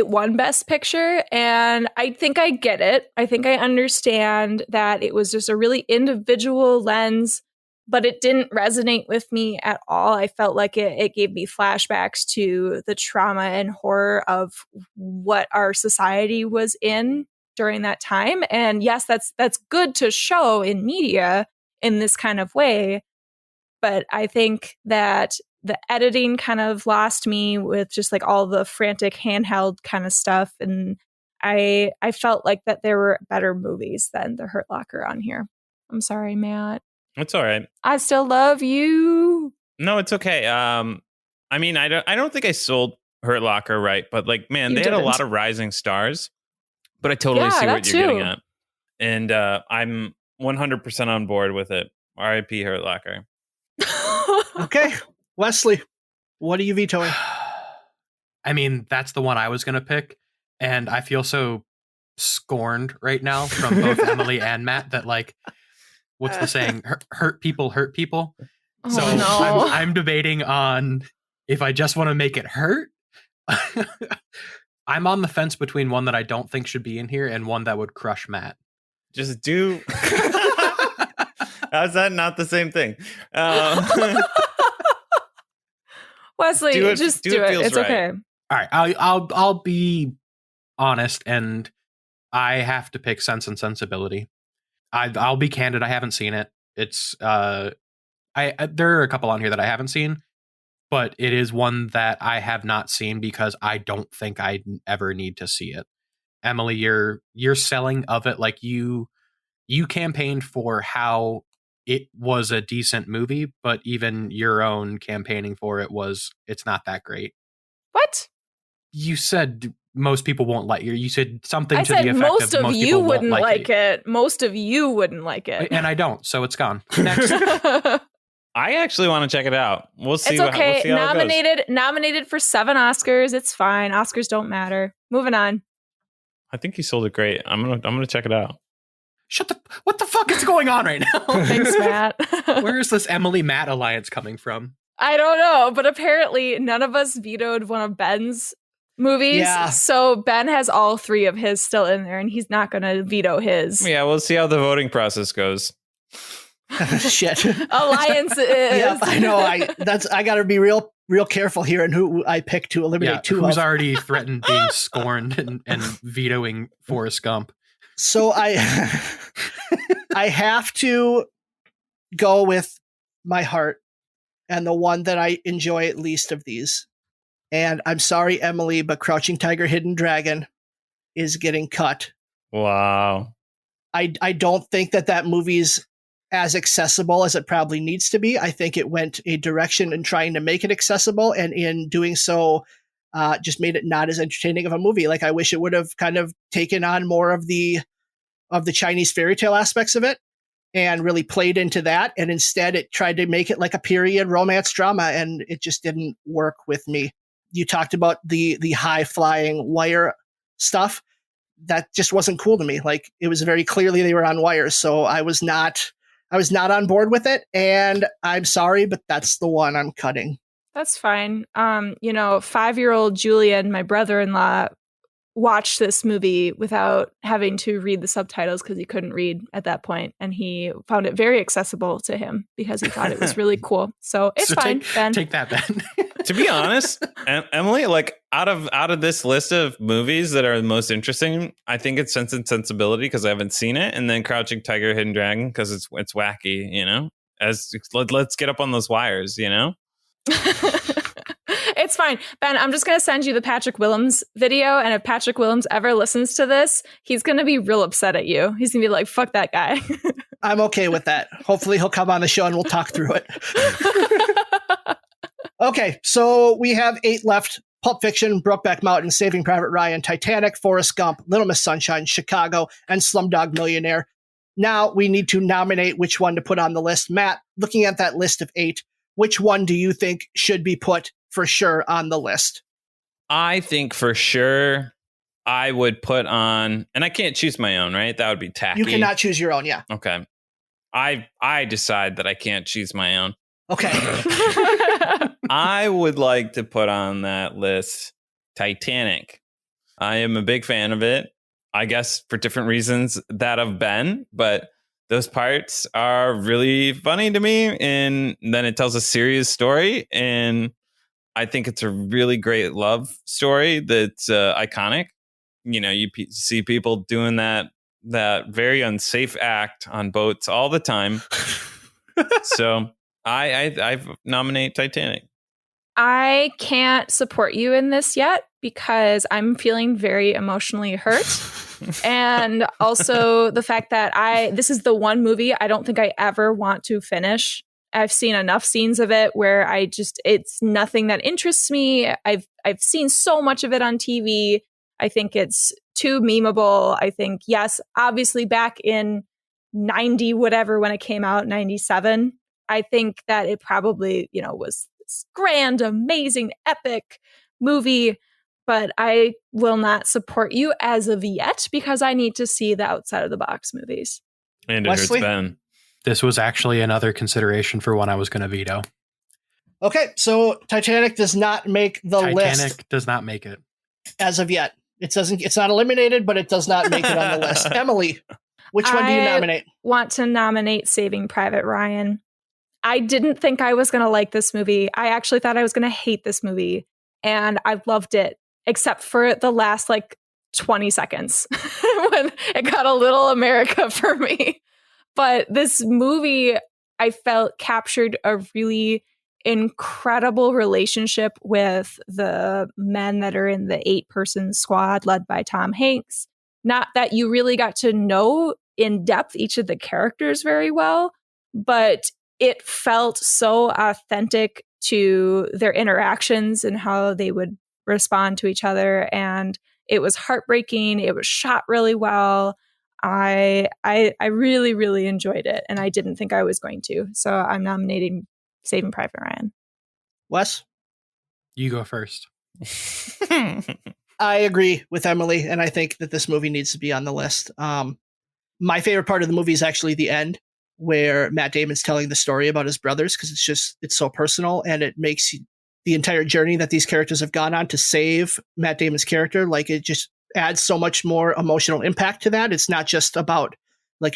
won Best Picture, and I think I get it. I think I understand that it was just a really individual lens, but it didn't resonate with me at all. I felt like it gave me flashbacks to the trauma and horror of what our society was in during that time. And yes, that's good to show in media in this kind of way. But I think that the editing kind of lost me with just like all the frantic handheld kind of stuff. And I felt like that there were better movies than The Hurt Locker on here. I'm sorry, Matt. It's all right. I still love you. No, it's okay. I mean, I don't think I sold Hurt Locker right, but like, man, they had a lot of rising stars. But I totally see what you're getting at. And I'm 100% on board with it. R.I.P. Hurt Locker. Okay. Wesley, what are you vetoing? I mean, that's the one I was going to pick. And I feel so scorned right now from both Emily and Matt that, like, what's the saying? Hurt people hurt people. Oh, so no. I'm debating on if I just want to make it hurt. I'm on the fence between one that I don't think should be in here and one that would crush Matt. Just do. How's that not the same thing? Wesley, just do it. It's right. Okay. All right, I'll be honest, and I have to pick Sense and Sensibility. I'll be candid. I haven't seen it. It's there are a couple on here that I haven't seen, but it is one that I have not seen because I don't think I ever need to see it. Emily, your selling of it, like you campaigned for how it was a decent movie, but even your own campaigning for it was, it's not that great. What? You said most people won't like you. You said something to the effect of most you wouldn't like it. Most of you wouldn't like it. And I don't, so it's gone. Next. I actually want to check it out. We'll see. It's okay. We'll see how it goes. Nominated for 7 Oscars. It's fine. Oscars don't matter. Moving on. I think you sold it great. I'm gonna check it out. What the fuck is going on right now? Thanks, Matt. Where is this Emily Matt alliance coming from? I don't know, but apparently none of us vetoed one of Ben's movies. Yeah. So Ben has all 3 of his still in there, and he's not going to veto his. Yeah, we'll see how the voting process goes. Shit. Alliance is. Yeah, I know. I got to be real careful here in who I pick to eliminate 2 who's already threatened being scorned and vetoing Forrest Gump. So I have to go with my heart and the one that I enjoy at least of these. And I'm sorry, Emily, but Crouching Tiger, Hidden Dragon is getting cut. Wow. I don't think that movie's as accessible as it probably needs to be. I think it went a direction in trying to make it accessible, and in doing so, just made it not as entertaining of a movie. Like, I wish it would have kind of taken on more of the Chinese fairy tale aspects of it and really played into that. And instead it tried to make it like a period romance drama, and it just didn't work with me. You talked about the high flying wire stuff. That just wasn't cool to me. Like, it was very clearly they were on wires. So I was not on board with it. And I'm sorry, but that's the one I'm cutting. That's fine. 5-year-old Julian, my brother-in-law, watched this movie without having to read the subtitles because he couldn't read at that point, and he found it very accessible to him because he thought it was really cool. So it's fine, Ben. Take that, Ben. To be honest, Emily, like out of this list of movies that are the most interesting, I think it's Sense and Sensibility because I haven't seen it, and then Crouching Tiger, Hidden Dragon because it's wacky, let's get up on those wires, It's fine. Ben, I'm just going to send you the Patrick Willems video. And if Patrick Willems ever listens to this, he's going to be real upset at you. He's going to be like, fuck that guy. I'm okay with that. Hopefully he'll come on the show and we'll talk through it. Okay, so we have 8 left. Pulp Fiction, Brokeback Mountain, Saving Private Ryan, Titanic, Forrest Gump, Little Miss Sunshine, Chicago, and Slumdog Millionaire. Now we need to nominate which one to put on the list. Matt, looking at that list of 8, which one do you think should be put for sure on the list? I think for sure I would put on, and I can't choose my own, right? That would be tacky. You cannot choose your own, yeah. Okay. I decide that I can't choose my own. Okay. I would like to put on that list Titanic. I am a big fan of it. I guess for different reasons that of Ben, but those parts are really funny to me. And then it tells a serious story. And I think it's a really great love story that's iconic. You know, you see people doing that very unsafe act on boats all the time. So I nominate Titanic. I can't support you in this yet because I'm feeling very emotionally hurt. And also the fact that this is the one movie I don't think I ever want to finish. I've seen enough scenes of it where it's nothing that interests me. I've seen so much of it on TV. I think it's too memeable. I think, yes, obviously back in 90, whatever, when it came out, 97, I think that it probably, was this grand, amazing, epic movie. But I will not support you as of yet because I need to see the outside of the box movies. And it hurts Ben. This was actually another consideration for one I was going to veto. Okay, so Titanic does not make the list. Titanic does not make it. As of yet. It's not eliminated, but it does not make it on the list. Emily, which one do you nominate? I want to nominate Saving Private Ryan. I didn't think I was going to like this movie. I actually thought I was going to hate this movie. And I loved it, except for the last 20 seconds when it got a little America for me. But this movie, I felt, captured a really incredible relationship with the men that are in the 8-person squad led by Tom Hanks. Not that you really got to know in depth each of the characters very well, but it felt so authentic to their interactions and how they would respond to each other. And it was heartbreaking. It was shot really well. I really, really enjoyed it, and I didn't think I was going to. So I'm nominating Saving Private Ryan. Wes? You go first. I agree with Emily, and I think that this movie needs to be on the list. My favorite part of the movie is actually the end, where Matt Damon's telling the story about his brothers, because it's so personal, and it makes the entire journey that these characters have gone on to save Matt Damon's character, it just adds so much more emotional impact to that. It's not just about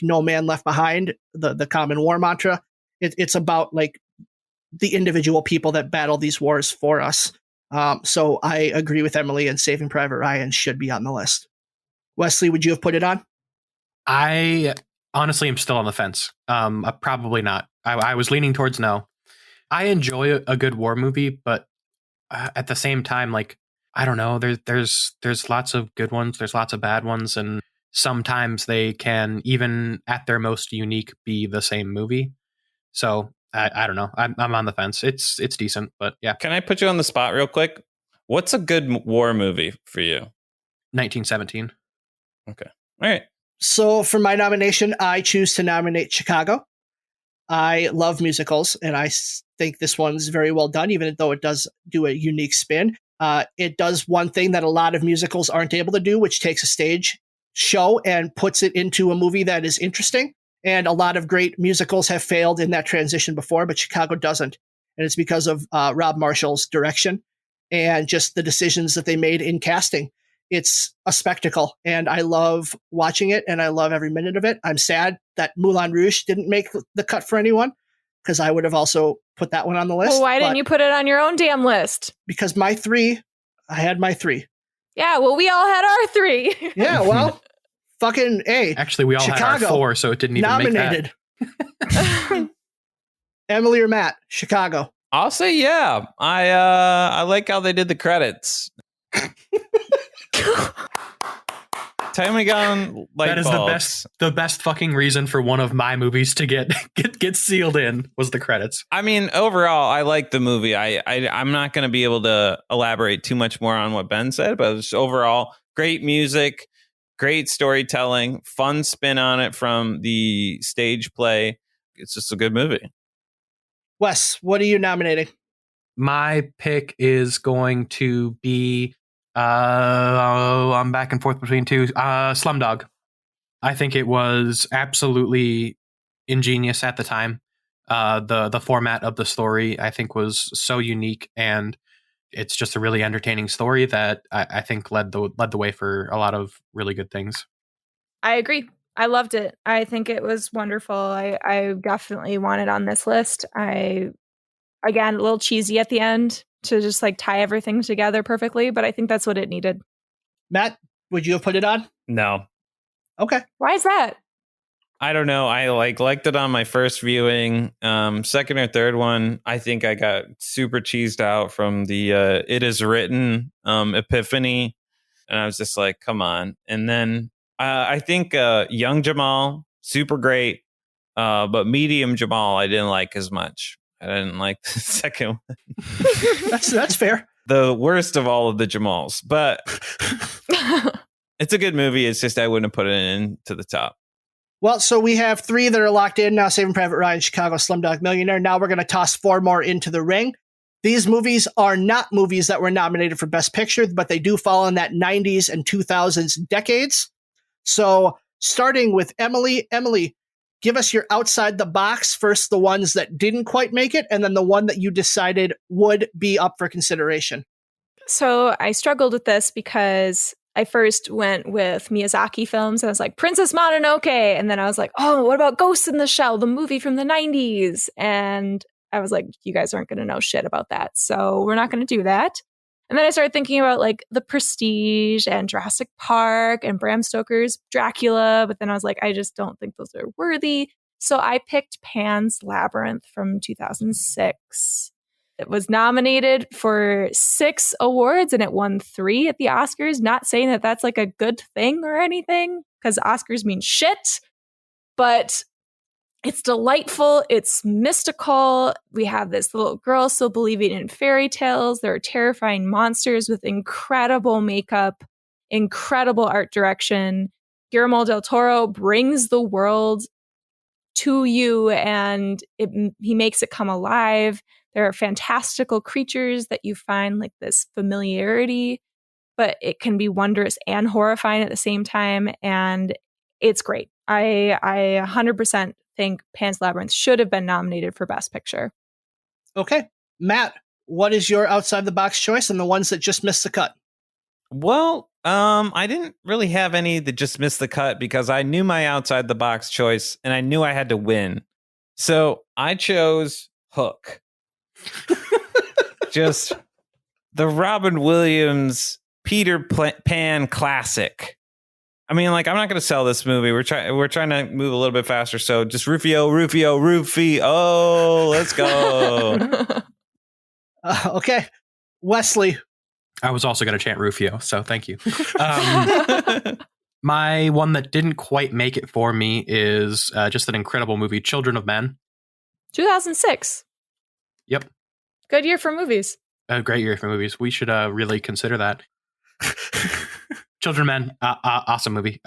no man left behind, the common war mantra. It's about the individual people that battle these wars for us. So I agree with Emily, and Saving Private Ryan should be on the list. Wesley, would you have put it on? I honestly am still on the fence. Probably not. I was leaning towards no. I enjoy a good war movie, but at the same time, I don't know. There's lots of good ones. There's lots of bad ones, and sometimes they can, even at their most unique, be the same movie. So I don't know. I'm on the fence. It's decent, but yeah. Can I put you on the spot real quick? What's a good war movie for you? 1917. Okay. All right. So for my nomination, I choose to nominate Chicago. I love musicals, and I think this one's very well done, even though it does do a unique spin. It does one thing that a lot of musicals aren't able to do, which takes a stage show and puts it into a movie that is interesting. And a lot of great musicals have failed in that transition before, but Chicago doesn't. And it's because of Rob Marshall's direction and just the decisions that they made in casting. It's a spectacle, and I love watching it, and I love every minute of it. I'm sad that Moulin Rouge didn't make the cut for anyone, because I would have also put that one on the list. Well, why didn't you put it on your own damn list? Because I had my 3. Yeah, well, we all had our 3. Yeah, well, fucking A. Actually, we all Chicago, had our 4, so it didn't even nominated. Make that. Emily or Matt? Chicago. I'll say yeah. I like how they did the credits. Time gun light that is bulbs. the best fucking reason for one of my movies to get sealed in was the credits. I mean, overall, I like the movie. I'm not going to be able to elaborate too much more on what Ben said, but it's overall great music, great storytelling, fun spin on it from the stage play. It's just a good movie. Wes, what are you nominating? My pick is going to be I'm back and forth between two. Slumdog. I think it was absolutely ingenious at the time. The format of the story, I think, was so unique, and it's just a really entertaining story that I think led the way for a lot of really good things. I agree. I loved it. I think it was wonderful. I definitely want it on this list. Again, a little cheesy at the end to just like tie everything together perfectly, but I think that's what it needed. Matt, would you have put it on? No. Okay. Why is that? I don't know. I liked it on my first viewing. Second or third one, I think I got super cheesed out from the It Is Written epiphany. And I was just like, come on. And then I think young Jamal, super great. But medium Jamal, I didn't like as much. I didn't like the second one. That's fair. The worst of all of the Jamals. But it's a good movie. It's just I wouldn't have put it into the top. Well, so we have 3 that are locked in now: Saving Private Ryan, Chicago, Slumdog Millionaire. Now we're going to toss 4 more into the ring. These movies are not movies that were nominated for Best Picture, but they do fall in that 90s and 2000s decades. So starting with Emily. Emily, give us your outside the box. First, the ones that didn't quite make it, and then the one that you decided would be up for consideration. So I struggled with this because I first went with Miyazaki films. And I was like, Princess Mononoke. And then I was like, oh, what about Ghost in the Shell, the movie from the 90s? And I was like, you guys aren't going to know shit about that. So we're not going to do that. And then I started thinking about like The Prestige and Jurassic Park and Bram Stoker's Dracula. But then I was like, I just don't think those are worthy. So I picked Pan's Labyrinth from 2006. It was nominated for 6 awards and it won 3 at the Oscars. Not saying that that's like a good thing or anything, because Oscars mean shit, but it's delightful. It's mystical. We have this little girl still believing in fairy tales. There are terrifying monsters with incredible makeup, incredible art direction. Guillermo del Toro brings the world to you and he makes it come alive. There are fantastical creatures that you find like this familiarity, but it can be wondrous and horrifying at the same time. And it's great. I 100% think Pan's Labyrinth should have been nominated for Best Picture. Okay. Matt, what is your outside the box choice and the ones that just missed the cut? Well, I didn't really have any that just missed the cut because I knew my outside the box choice and I knew I had to win. So I chose Hook. Just the Robin Williams Peter Pan classic. I mean, like, I'm not going to sell this movie. We're trying to move a little bit faster. So just Rufio. Oh, let's go. Okay. Wesley. I was also going to chant Rufio, so thank you. My one that didn't quite make it for me is just an incredible movie, Children of Men. 2006. Yep. Good year for movies. A great year for movies. We should really consider that. Children of Men, awesome movie.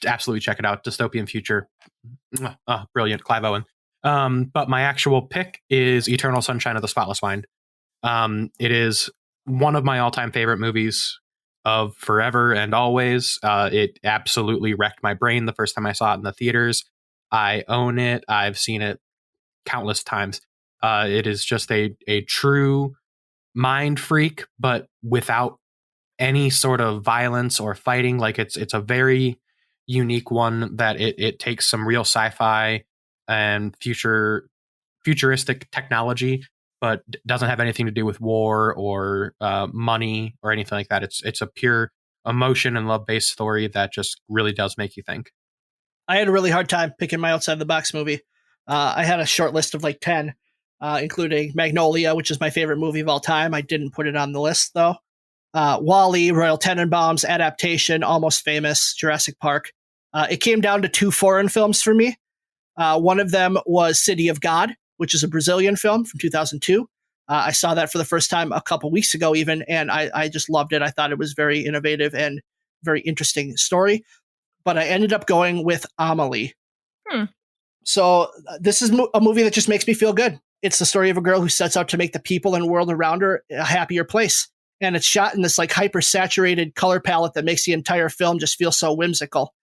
Absolutely check it out. Dystopian future. Brilliant. Clive Owen. But my actual pick is Eternal Sunshine of the Spotless Mind. It is one of my all-time favorite movies of forever and always. It absolutely wrecked my brain the first time I saw it in the theaters. I own it. I've seen it countless times. It is just a true mind freak, but without any sort of violence or fighting. Like it's a very unique one that it takes some real sci-fi and futuristic technology, but doesn't have anything to do with war or money or anything like that. It's a pure emotion and love-based story that just really does make you think. I had a really hard time picking my outside the box movie. I had a short list of like 10, including Magnolia, which is my favorite movie of all time. I didn't put it on the list though. WALL-E, Royal Tenenbaums, Adaptation, Almost Famous, Jurassic Park. It came down to 2 foreign films for me. One of them was City of God, which is a Brazilian film from 2002. I saw that for the first time a couple weeks ago even, and I just loved it. I thought it was very innovative and very interesting story. But I ended up going with Amelie. So this is a movie that just makes me feel good. It's the story of a girl who sets out to make the people and world around her a happier place. and it's shot in this like hyper saturated color palette that makes the entire film just feel so whimsical.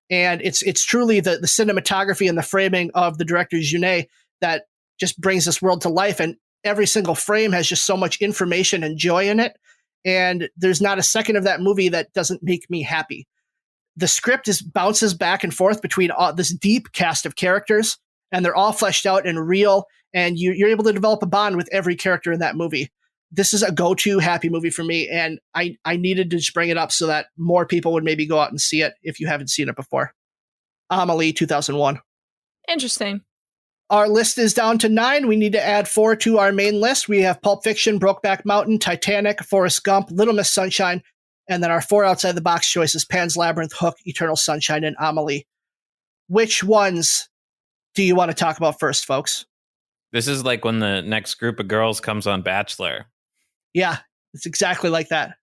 And it's truly the cinematography and the framing of the director Junet that just brings this world to life. And every single frame has just so much information and joy in it. And there's not a second of that movie that doesn't make me happy. The script bounces back and forth between this deep cast of characters, and they're all fleshed out and real. And you're able to develop a bond with every character in that movie. This is a go-to happy movie for me, and I needed to just bring it up so that more people would maybe go out and see it if you haven't seen it before. Amelie, 2001. Interesting. Our list is down to 9. We need to add 4 to our main list. We have Pulp Fiction, Brokeback Mountain, Titanic, Forrest Gump, Little Miss Sunshine, and then our 4 outside the box choices: Pan's Labyrinth, Hook, Eternal Sunshine, and Amelie. Which ones do you want to talk about first, folks? This is like when the next group of girls comes on Bachelor. Yeah, it's exactly like that.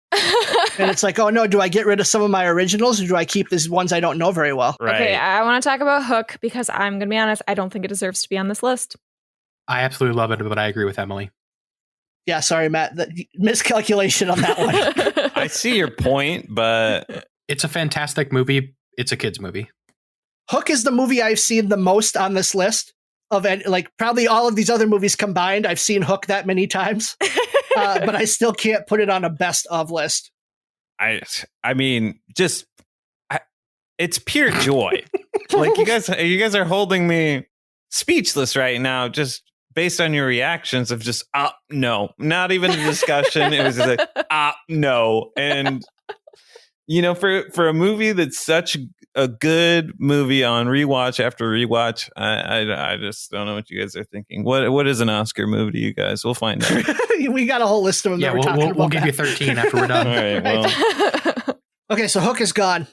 And it's like, oh no, do I get rid of some of my originals or do I keep these ones I don't know very well? Right. Okay, I want to talk about Hook because I'm going to be honest, I don't think it deserves to be on this list. I absolutely love it, but I agree with Emily. Yeah, sorry, Matt. The miscalculation on that one. I see your point, but It's a fantastic movie. It's a kid's movie. Hook is the movie I've seen the most on this list of like probably all of these other movies combined. I've seen Hook that many times, but I still can't put it on a best of list. I mean, just it's pure joy. Like you guys are holding me speechless right now, just based on your reactions of just no, not even a discussion. It was just like no, and you know, for a movie that's such a good movie on rewatch after rewatch, I just don't know what you guys are thinking. What is an Oscar movie to you guys? We'll find out. We got a whole list of them. Yeah, we'll give you 13 after we're done. All right. Well, Okay, so Hook is gone.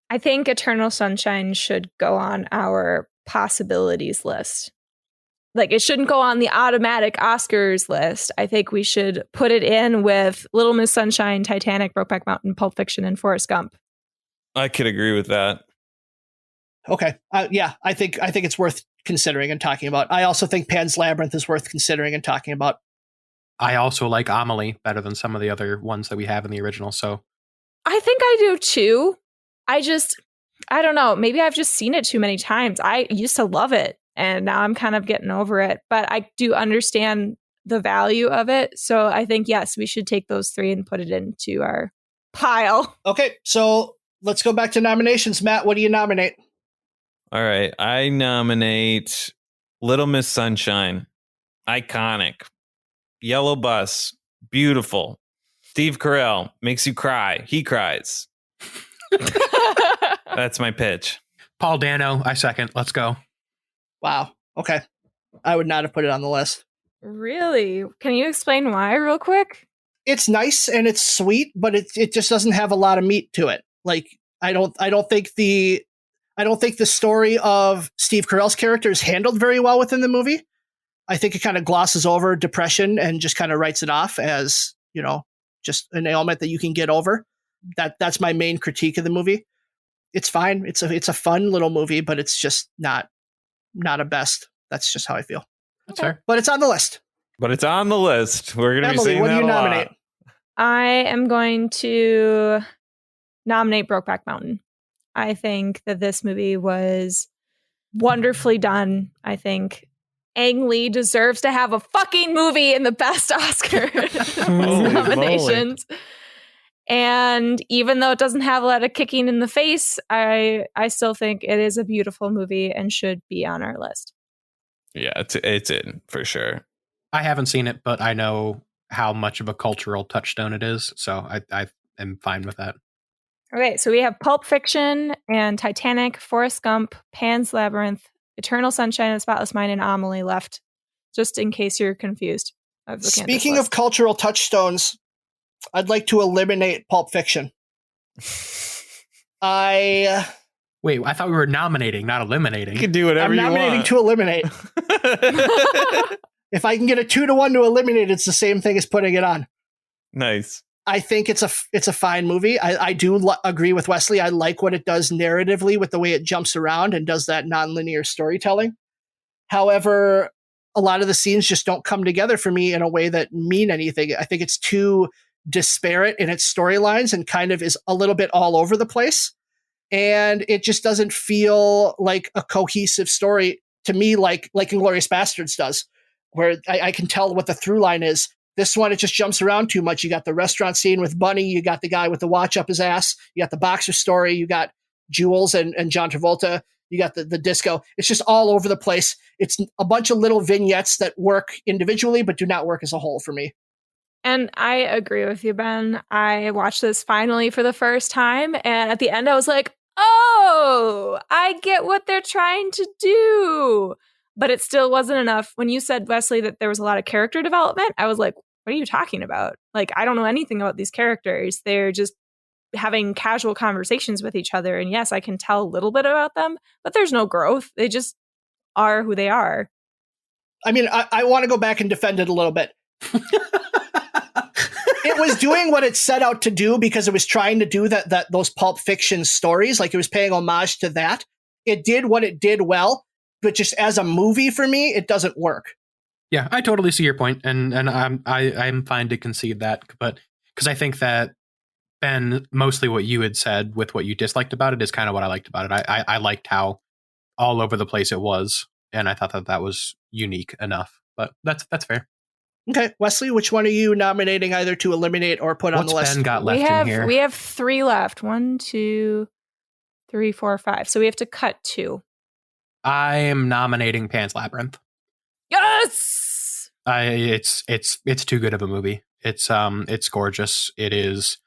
I think Eternal Sunshine should go on our possibilities list. Like, it shouldn't go on the automatic Oscars list. I think we should put it in with Little Miss Sunshine, Titanic, Brokeback Mountain, Pulp Fiction, and Forrest Gump. I could agree with that. Okay, yeah, I think it's worth considering and talking about. I also think Pan's Labyrinth is worth considering and talking about. I also like Amelie better than some of the other ones that we have in the original. So I think I do too. I don't know. Maybe I've just seen it too many times. I used to love it, and now I'm kind of getting over it. But I do understand the value of it. So I think, yes, we should take those 3 and put it into our pile. Okay, so let's go back to nominations. Matt, what do you nominate? All right. I nominate Little Miss Sunshine. Iconic. Yellow bus. Beautiful. Steve Carell makes you cry. He cries. That's my pitch. Paul Dano, I second. Let's go. Wow. Okay. I would not have put it on the list. Really? Can you explain why real quick? It's nice and it's sweet, but it just doesn't have a lot of meat to it. Like I don't think the story of Steve Carell's character is handled very well within the movie. I think it kind of glosses over depression and just kind of writes it off as, you know, just an ailment that you can get over. That's my main critique of the movie. It's fine. It's a fun little movie, but it's just not a best. That's just how I feel. That's fair. But it's on the list. But it's on the list. We're going to be Emily, saying what that do you a lot. nominate? I am going to nominate Brokeback Mountain. I think that this movie was wonderfully done. I think Ang Lee deserves to have a fucking movie in the best Oscar nominations. And even though it doesn't have a lot of kicking in the face, I still think it is a beautiful movie and should be on our list. Yeah, it's in for sure. I haven't seen it, but I know how much of a cultural touchstone it is. So I am fine with that. Okay, so we have Pulp Fiction and Titanic, Forrest Gump, Pan's Labyrinth, Eternal Sunshine of the Spotless Mind, and Amelie left, just in case you're confused. Speaking of cultural touchstones, I'd like to eliminate Pulp Fiction. Wait, I thought we were nominating, not eliminating. You can do whatever I'm you want. nominating to eliminate. If I can get a 2-1 to eliminate, it's the same thing as putting it on. Nice. I think it's a fine movie. I do agree with Wesley. I like what it does narratively with the way it jumps around and does that nonlinear storytelling. However, a lot of the scenes just don't come together for me in a way that mean anything. I think it's too disparate in its storylines and kind of is a little bit all over the place. And it just doesn't feel like a cohesive story to me, like Inglourious Bastards does, where I can tell what the through line is. This one, it just jumps around too much. You got the restaurant scene with Bunny. You got the guy with the watch up his ass. You got the boxer story. You got Jules and John Travolta. You got the disco. It's just all over the place. It's a bunch of little vignettes that work individually, but do not work as a whole for me. And I agree with you, Ben. I watched this finally for the first time. And at the end, I was like, oh, I get what they're trying to do. But it still wasn't enough. When you said, Wesley, that there was a lot of character development, I was like, what are you talking about? Like, I don't know anything about these characters. They're just having casual conversations with each other. And yes, I can tell a little bit about them, but there's no growth. They just are who they are. I mean, I want to go back and defend it a little bit. It was doing what it set out to do because it was trying to do that those Pulp Fiction stories. Like, it was paying homage to that. It did what it did well, but just as a movie for me, it doesn't work. Yeah, I totally see your point, and I'm fine to concede that, but because I think that, Ben, mostly what you had said with what you disliked about it is kind of what I liked about it. I liked how all over the place it was, and I thought that was unique enough. But that's fair. Okay, Wesley, which one are you nominating either to eliminate or put on the list? What's Ben got left in here? We have 3 left. 1, 2, 3, 4, 5. So we have to cut 2. I am nominating Pan's Labyrinth. Yes! It's too good of a movie. It's gorgeous. It is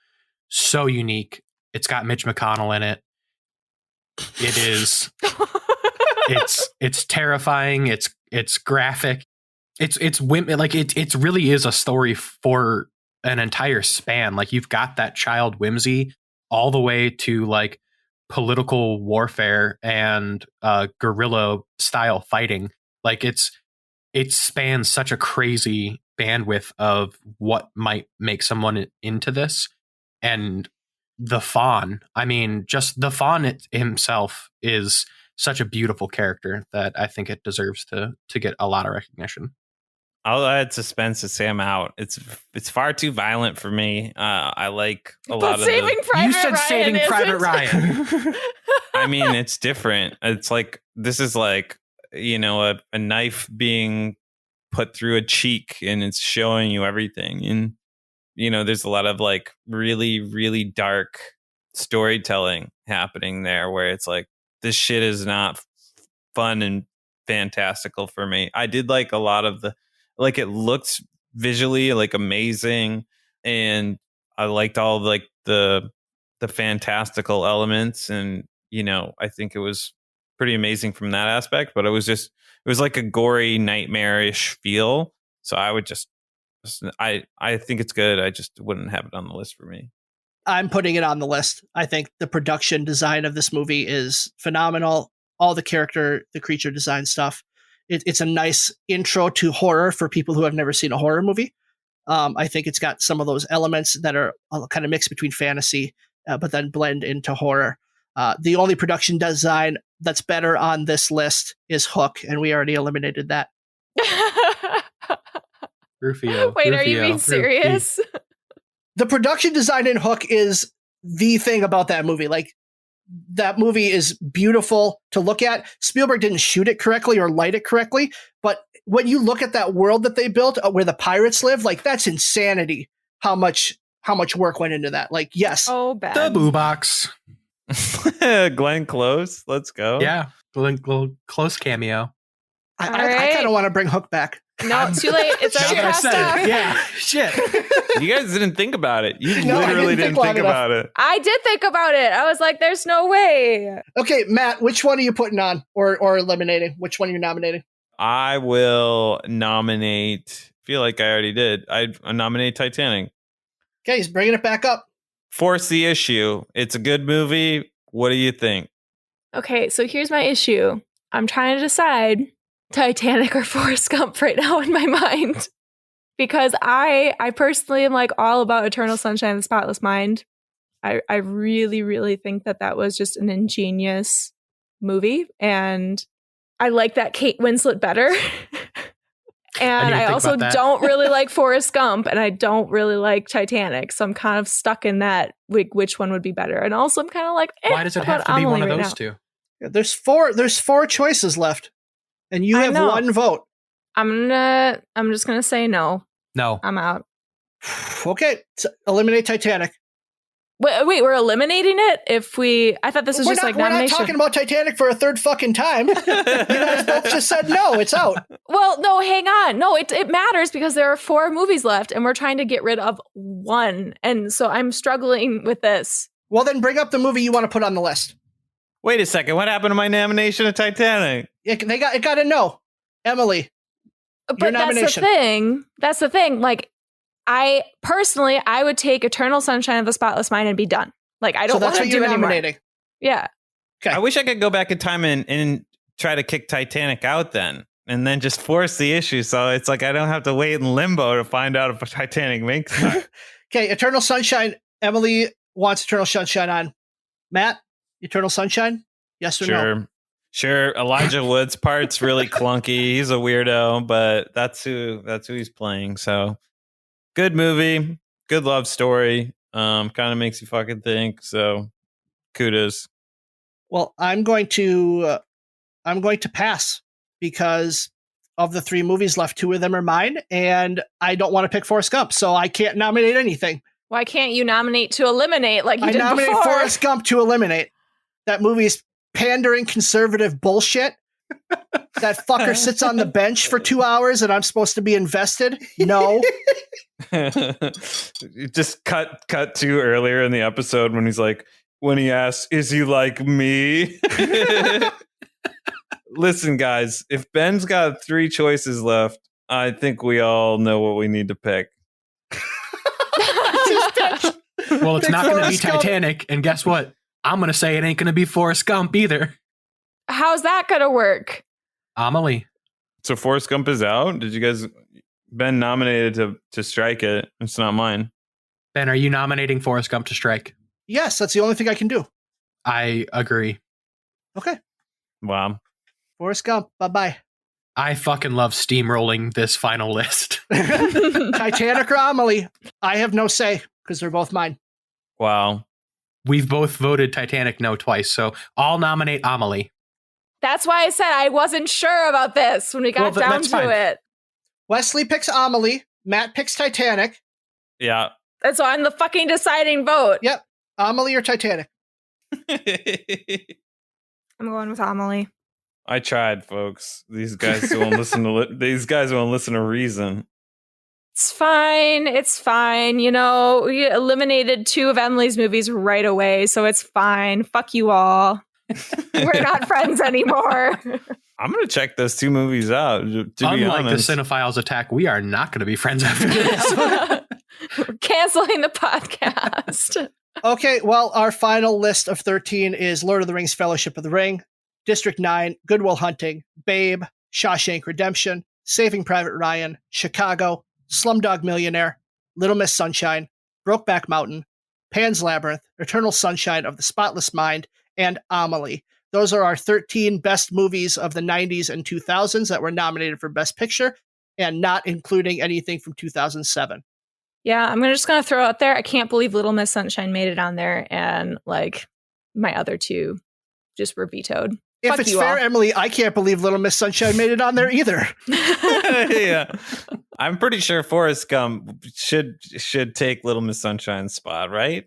so unique. It's got Mitch McConnell in it. It is. it's terrifying. It's graphic. It's like it really is a story for an entire span. Like, you've got that child whimsy all the way to like political warfare and guerrilla style fighting. Like, it spans such a crazy bandwidth of what might make someone into this. And the Fawn, I mean, just the Fawn himself is such a beautiful character that I think it deserves to get a lot of recognition. I'll add suspense to say I'm out. It's far too violent for me. I like a lot of Saving Private You said Ryan Saving Private Ryan. I mean, it's different. It's like, this is like, a knife being put through a cheek and it's showing you everything. And, there's a lot of like really, really dark storytelling happening there where it's like, this shit is not fun and fantastical for me. I did like a lot of it looked visually like amazing, and I liked all like the fantastical elements, and I think it was pretty amazing from that aspect. But it was like a gory, nightmarish feel. So I would I think it's good. I just wouldn't have it on the list for me. I'm putting it on the list. I think the production design of this movie is phenomenal. All the creature design stuff. It's a nice intro to horror for people who have never seen a horror movie. I think it's got some of those elements that are kind of mixed between fantasy, but then blend into horror. The only production design that's better on this list is Hook, and we already eliminated that. Rufio. Wait, are you being serious? The production design in Hook is the thing about that movie. Like, that movie is beautiful to look at. Spielberg didn't shoot it correctly or light it correctly, but when you look at that world that they built where the pirates live, like, that's insanity. How much work went into that? Like, yes. Oh, bad. The Boo Box. Glenn Close, let's go. Yeah, Glenn Close cameo. I kind of want to bring Hook back. No, too late. It's already crossed off. Yeah, shit. You guys didn't think about it. You literally didn't think about it. I did think about it. I was like, there's no way. Okay, Matt, which one are you putting on or eliminating? Which one are you nominating? I will nominate, feel like I already did. I nominate Titanic. Okay, he's bringing it back up. Force the issue. It's a good movie. What do you think? Okay, so here's my issue. I'm trying to decide Titanic or Forrest Gump right now in my mind. Because I personally am like all about Eternal Sunshine of the Spotless Mind. I really, really think that was just an ingenious movie. And I like that Kate Winslet better. And I also don't really like Forrest Gump, and I don't really like Titanic. So I'm kind of stuck in that, which one would be better. And also I'm kind of like, why does it have to be one of those two? Yeah, there's four choices left, and you have one vote. I'm just gonna say no. No. I'm out. Okay, so eliminate Titanic. Wait, we're eliminating it? I thought this was just like nomination. We're not talking about Titanic for a third fucking time. You guys both just said no, it's out. Well, no, hang on. No, it matters because there are 4 movies left and we're trying to get rid of 1. And so I'm struggling with this. Well, then bring up the movie you want to put on the list. Wait a second. What happened to my nomination of Titanic? It got a no. Emily, but that's the thing. That's the thing. Like, I would take Eternal Sunshine of the Spotless Mind and be done. Like, I don't want to do anymore. Yeah. Okay. I wish I could go back in time and try to kick Titanic out then, and then just force the issue. So it's like I don't have to wait in limbo to find out if Titanic makes it. Okay, Eternal Sunshine. Emily wants Eternal Sunshine on. Matt, Eternal Sunshine? Yes or no? Sure. Elijah Wood's part's really clunky. He's a weirdo, but that's who he's playing. So good movie, good love story. Kind of makes you fucking think. So kudos. Well, I'm going to pass because of the 3 movies left, 2 of them are mine, and I don't want to pick Forrest Gump, so I can't nominate anything. Why can't you nominate to eliminate like you did before? I nominate Forrest Gump to eliminate. That movie's pandering conservative bullshit. That fucker sits on the bench for 2 hours and I'm supposed to be invested? No. Just cut to earlier in the episode when he asks, is he like me? Listen, guys, if Ben's got 3 choices left, I think we all know what we need to pick. Well, it's not going to be Titanic, and guess what? I'm going to say it ain't going to be Forrest Gump either. How's that going to work? Amelie. So Forrest Gump is out? Did you guys... Ben nominated to strike it. It's not mine. Ben, are you nominating Forrest Gump to strike? Yes, that's the only thing I can do. I agree. Okay. Wow. Forrest Gump, bye-bye. I fucking love steamrolling this final list. Titanic or Amelie? I have no say, because they're both mine. Wow. We've both voted Titanic no twice, so I'll nominate Amelie. That's why I said I wasn't sure about this when we got down to it. Wesley picks Amelie. Matt picks Titanic. Yeah. And so I'm the fucking deciding vote. Yep. Amelie or Titanic? I'm going with Amelie. I tried, folks. These guys won't listen to reason. It's fine. It's fine. You know, we eliminated 2 of Emily's movies right away, so it's fine. Fuck you all. We're not friends anymore. I'm going to check those 2 movies out, to be Unlike honest. the Cinephiles attack, we are not going to be friends after this. We're canceling the podcast. Okay, well, our final list of 13 is Lord of the Rings Fellowship of the Ring, District 9, Good Will Hunting, Babe, Shawshank Redemption, Saving Private Ryan, Chicago, Slumdog Millionaire, Little Miss Sunshine, Brokeback Mountain, Pan's Labyrinth, Eternal Sunshine of the Spotless Mind, and Amelie. Those are our 13 best movies of the 90s and 2000s that were nominated for Best Picture, and not including anything from 2007. Yeah, I'm just going to throw out there, I can't believe Little Miss Sunshine made it on there, and like my other 2 just were vetoed. If Fuck it's you fair, all. Emily, I can't believe Little Miss Sunshine made it on there either. Yeah. I'm pretty sure Forrest Gump should take Little Miss Sunshine's spot, right?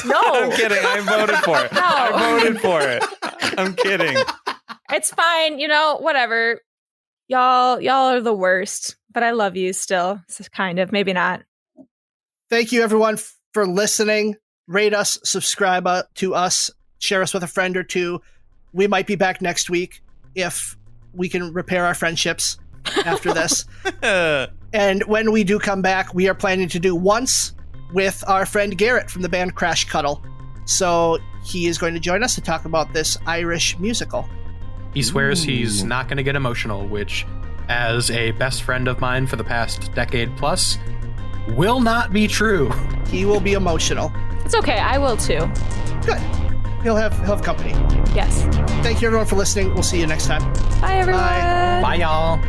No. I'm kidding. I voted for it. No. I voted for it. I'm kidding. It's fine. You know, whatever. Y'all are the worst, but I love you still. It's kind of, maybe not. Thank you, everyone, for listening. Rate us, subscribe to us, share us with a friend or 2. We might be back next week if we can repair our friendships after this. And when we do come back, we are planning to do Once with our friend Garrett from the band Crash Cuddle. So he is going to join us to talk about this Irish musical. He swears he's not going to get emotional, which, as a best friend of mine for the past decade plus, will not be true. He will be emotional. It's okay. I will too. Good. He'll have company. Yes. Thank you, everyone, for listening. We'll see you next time. Bye, everyone. Bye. Bye, y'all.